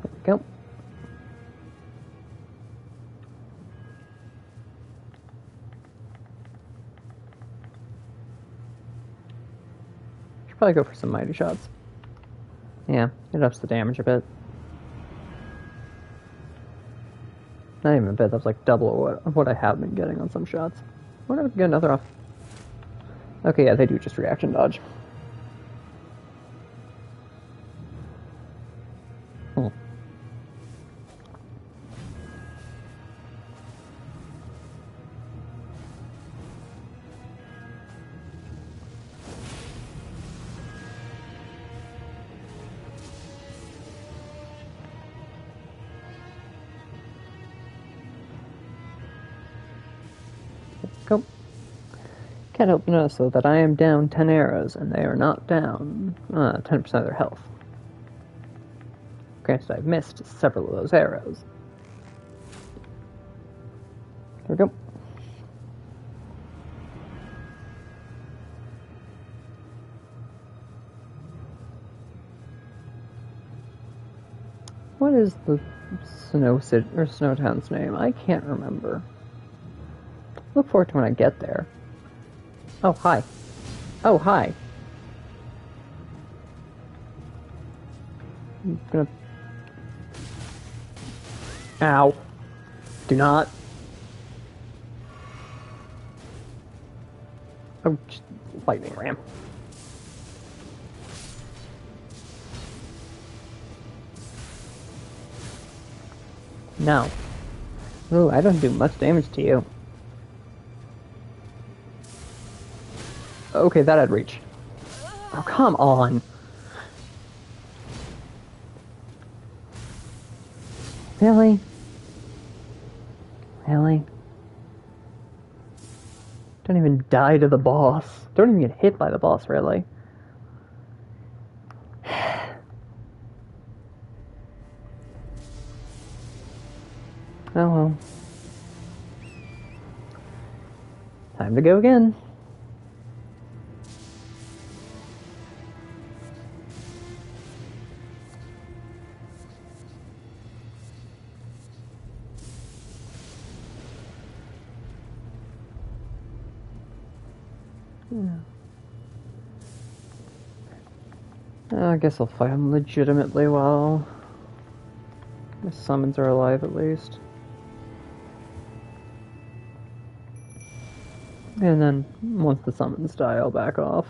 There we go. Should probably go for some mighty shots. Yeah, it ups the damage a bit. Not even a bit, that was like double what I have been getting on some shots. I wonder if I can get another off. Okay, yeah, they do just reaction dodge. Hmm. Go. Can't help but notice, though, that I am down 10 arrows, and they are not down 10% of their health. Granted, I've missed several of those arrows. There we go. What is the Snow City or Snowtown's name? I can't remember. Look forward to when I get there. Oh, hi. Oh, hi. I'm gonna... Ow. Do not. Oh, just lightning ram. No. Ooh, I don't do much damage to you. Okay, that I'd reach. Oh, come on. Really? Really? Don't even die to the boss. Don't even get hit by the boss, really. Oh well. Time to go again. I guess I'll fight him legitimately while the summons are alive, at least. And then, once the summons die, I'll back off.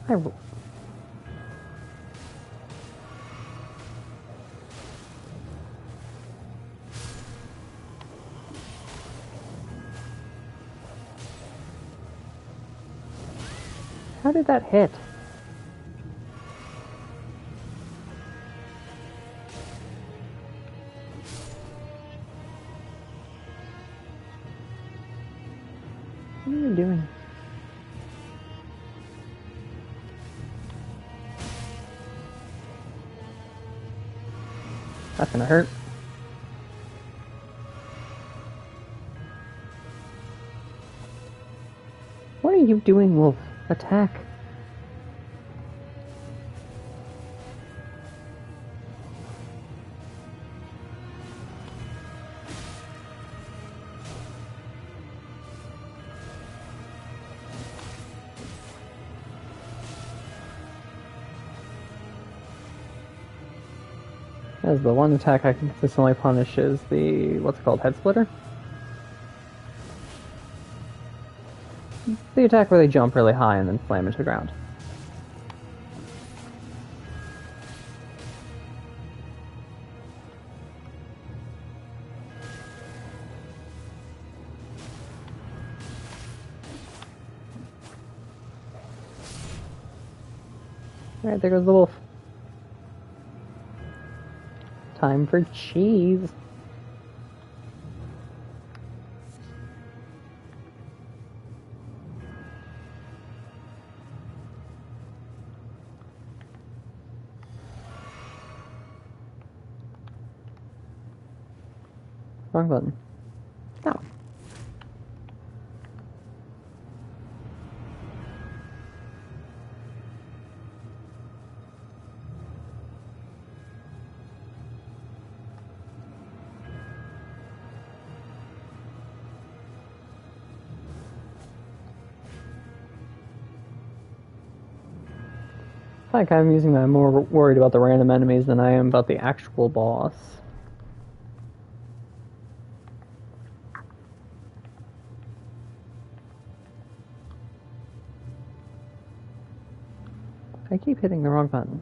I will. How did that hit? What are you doing? That's gonna hurt. What are you doing, Wolf? Attack. As the one attack I can consistently punish is the, what's it called, head splitter? The attack where they jump really high and then slam into the ground. Alright, there goes the wolf. Time for cheese. Wrong button. No. like I'm using that, I'm more worried about the random enemies than I am about the actual boss. I keep hitting the wrong button.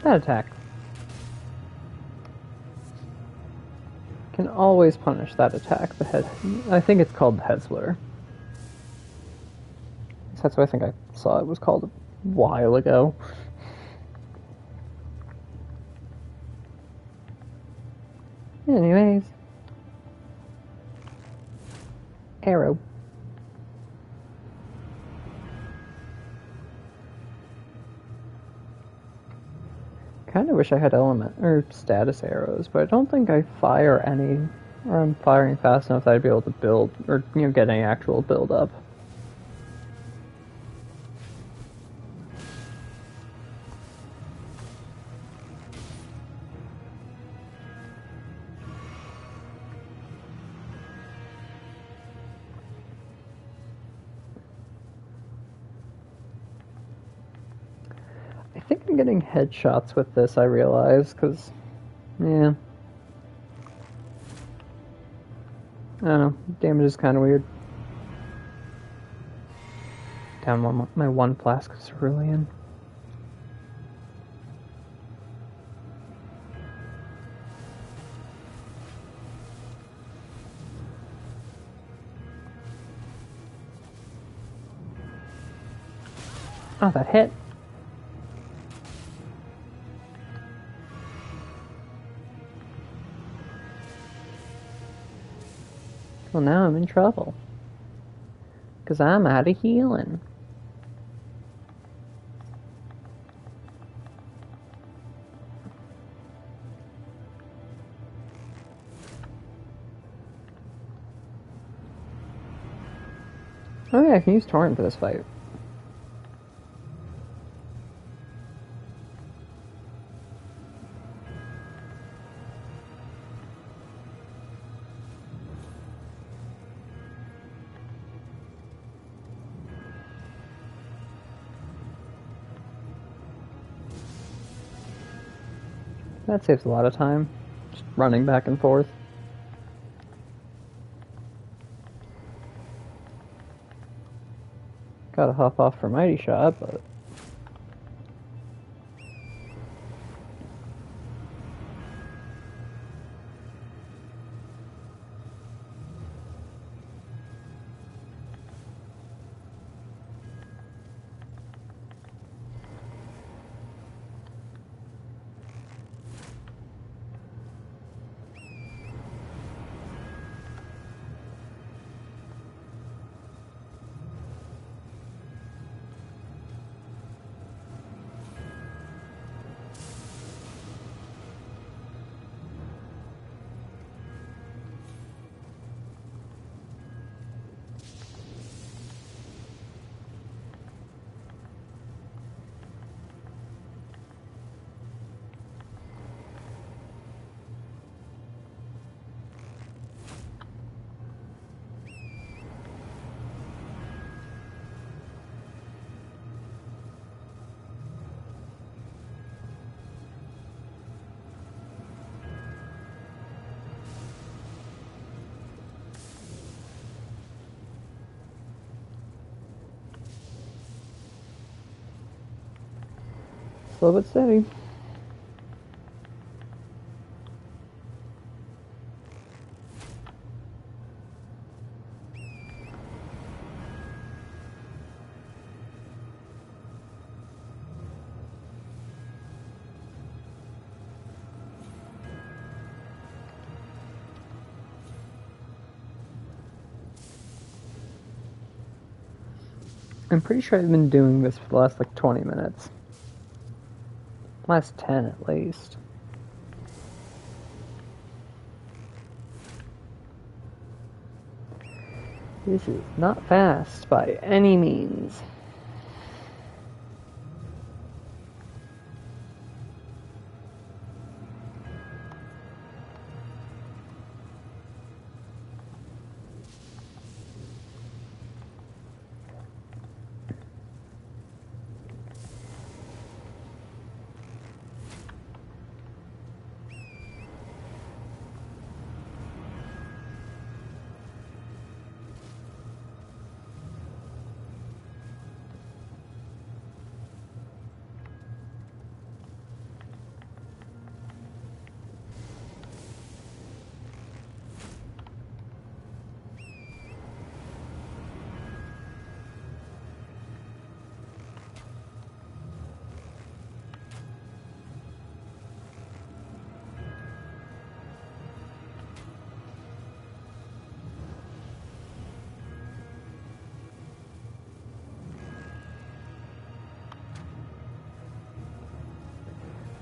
That attack. Can always punish that attack. The head. I think it's called the head splitter. That's what I think I saw it was called a while ago. Anyways. Arrow. Kind of wish I had element or status arrows, but I don't think I fire any, or I'm firing fast enough that I'd be able to build or get any actual build up. I think I'm getting headshots with this, I realize, because, yeah. I don't know, damage is kind of weird. Down my one flask of cerulean. Oh, that hit. Well, now I'm in trouble. Because I'm out of healing. Oh yeah, I can use Torrent for this fight. That saves a lot of time. Just running back and forth. Gotta hop off for Mighty Shot, but... slow but steady. I'm pretty sure I've been doing this for the last like 20 minutes. Last 10 at least. This is not fast by any means.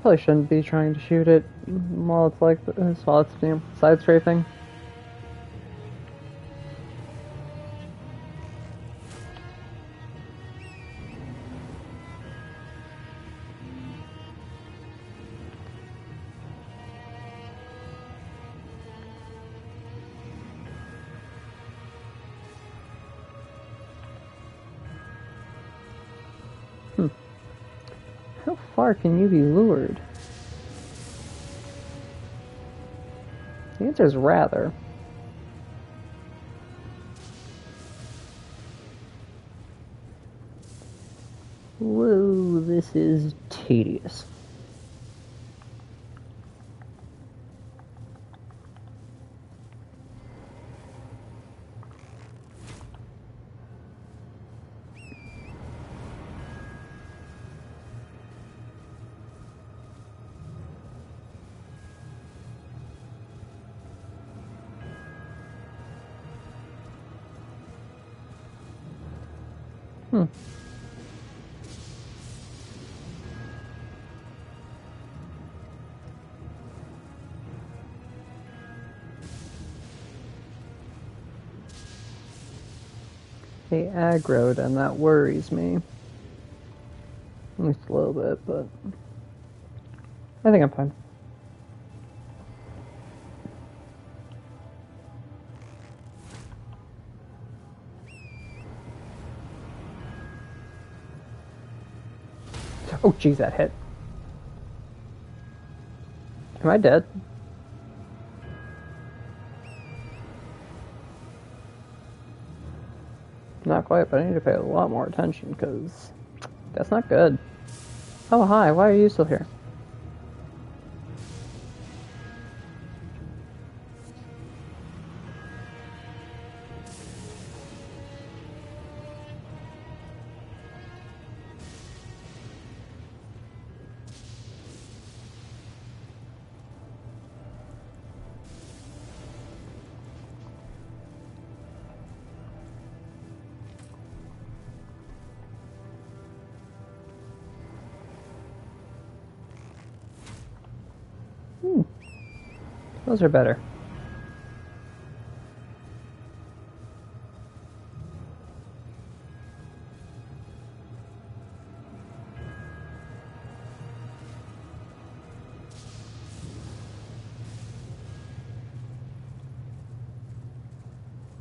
Probably shouldn't be trying to shoot it while it's like while it's side strafing. How far can you be lured? The answer is rather. Whoa, this is tedious. They aggroed, and that worries me. At least a little bit, but I think I'm fine. Oh, jeez, that hit. Am I dead? Not quite, but I need to pay a lot more attention, because that's not good. Oh, hi, why are you still here? Those are better.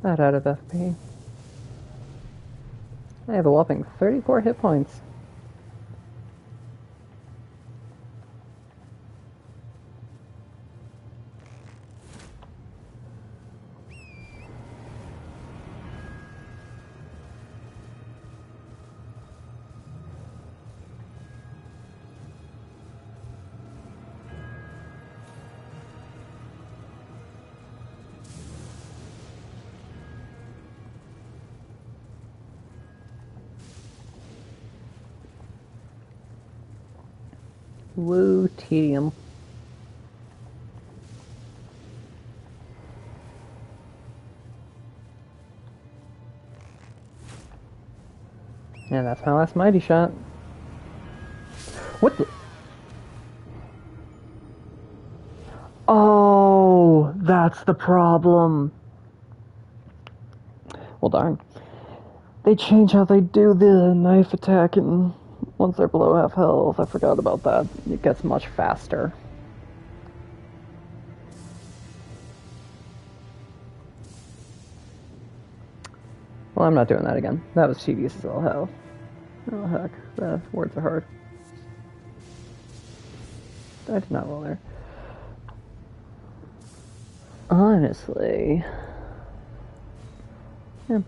Not out of FP. I have a whopping 34 hit points. Woo, tedium. And that's my last mighty shot. What the? Oh, that's the problem. Well, darn. They change how they do the knife attack, and once they're below half health, I forgot about that. It gets much faster. Well, I'm not doing that again. That was tedious as all hell. Oh, heck. The words are hard. I did not roll there. Honestly. Yeah.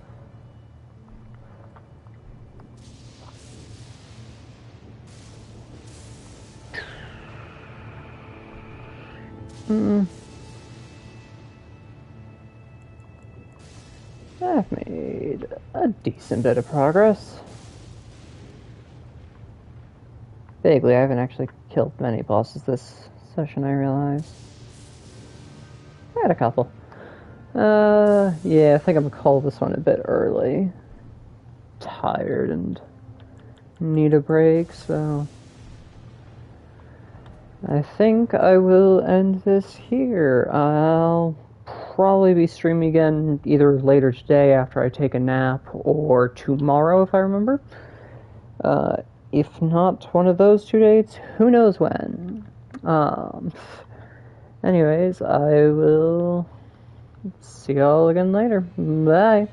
I've made a decent bit of progress. Vaguely, I haven't actually killed many bosses this session, I realize. I had a couple. Yeah, I think I'm gonna call this one a bit early. Tired and need a break, so I think I will end this here. I'll probably be streaming again either later today after I take a nap or tomorrow if I remember. If not one of those 2 dates, who knows when. Anyways, I will see y'all again later. Bye.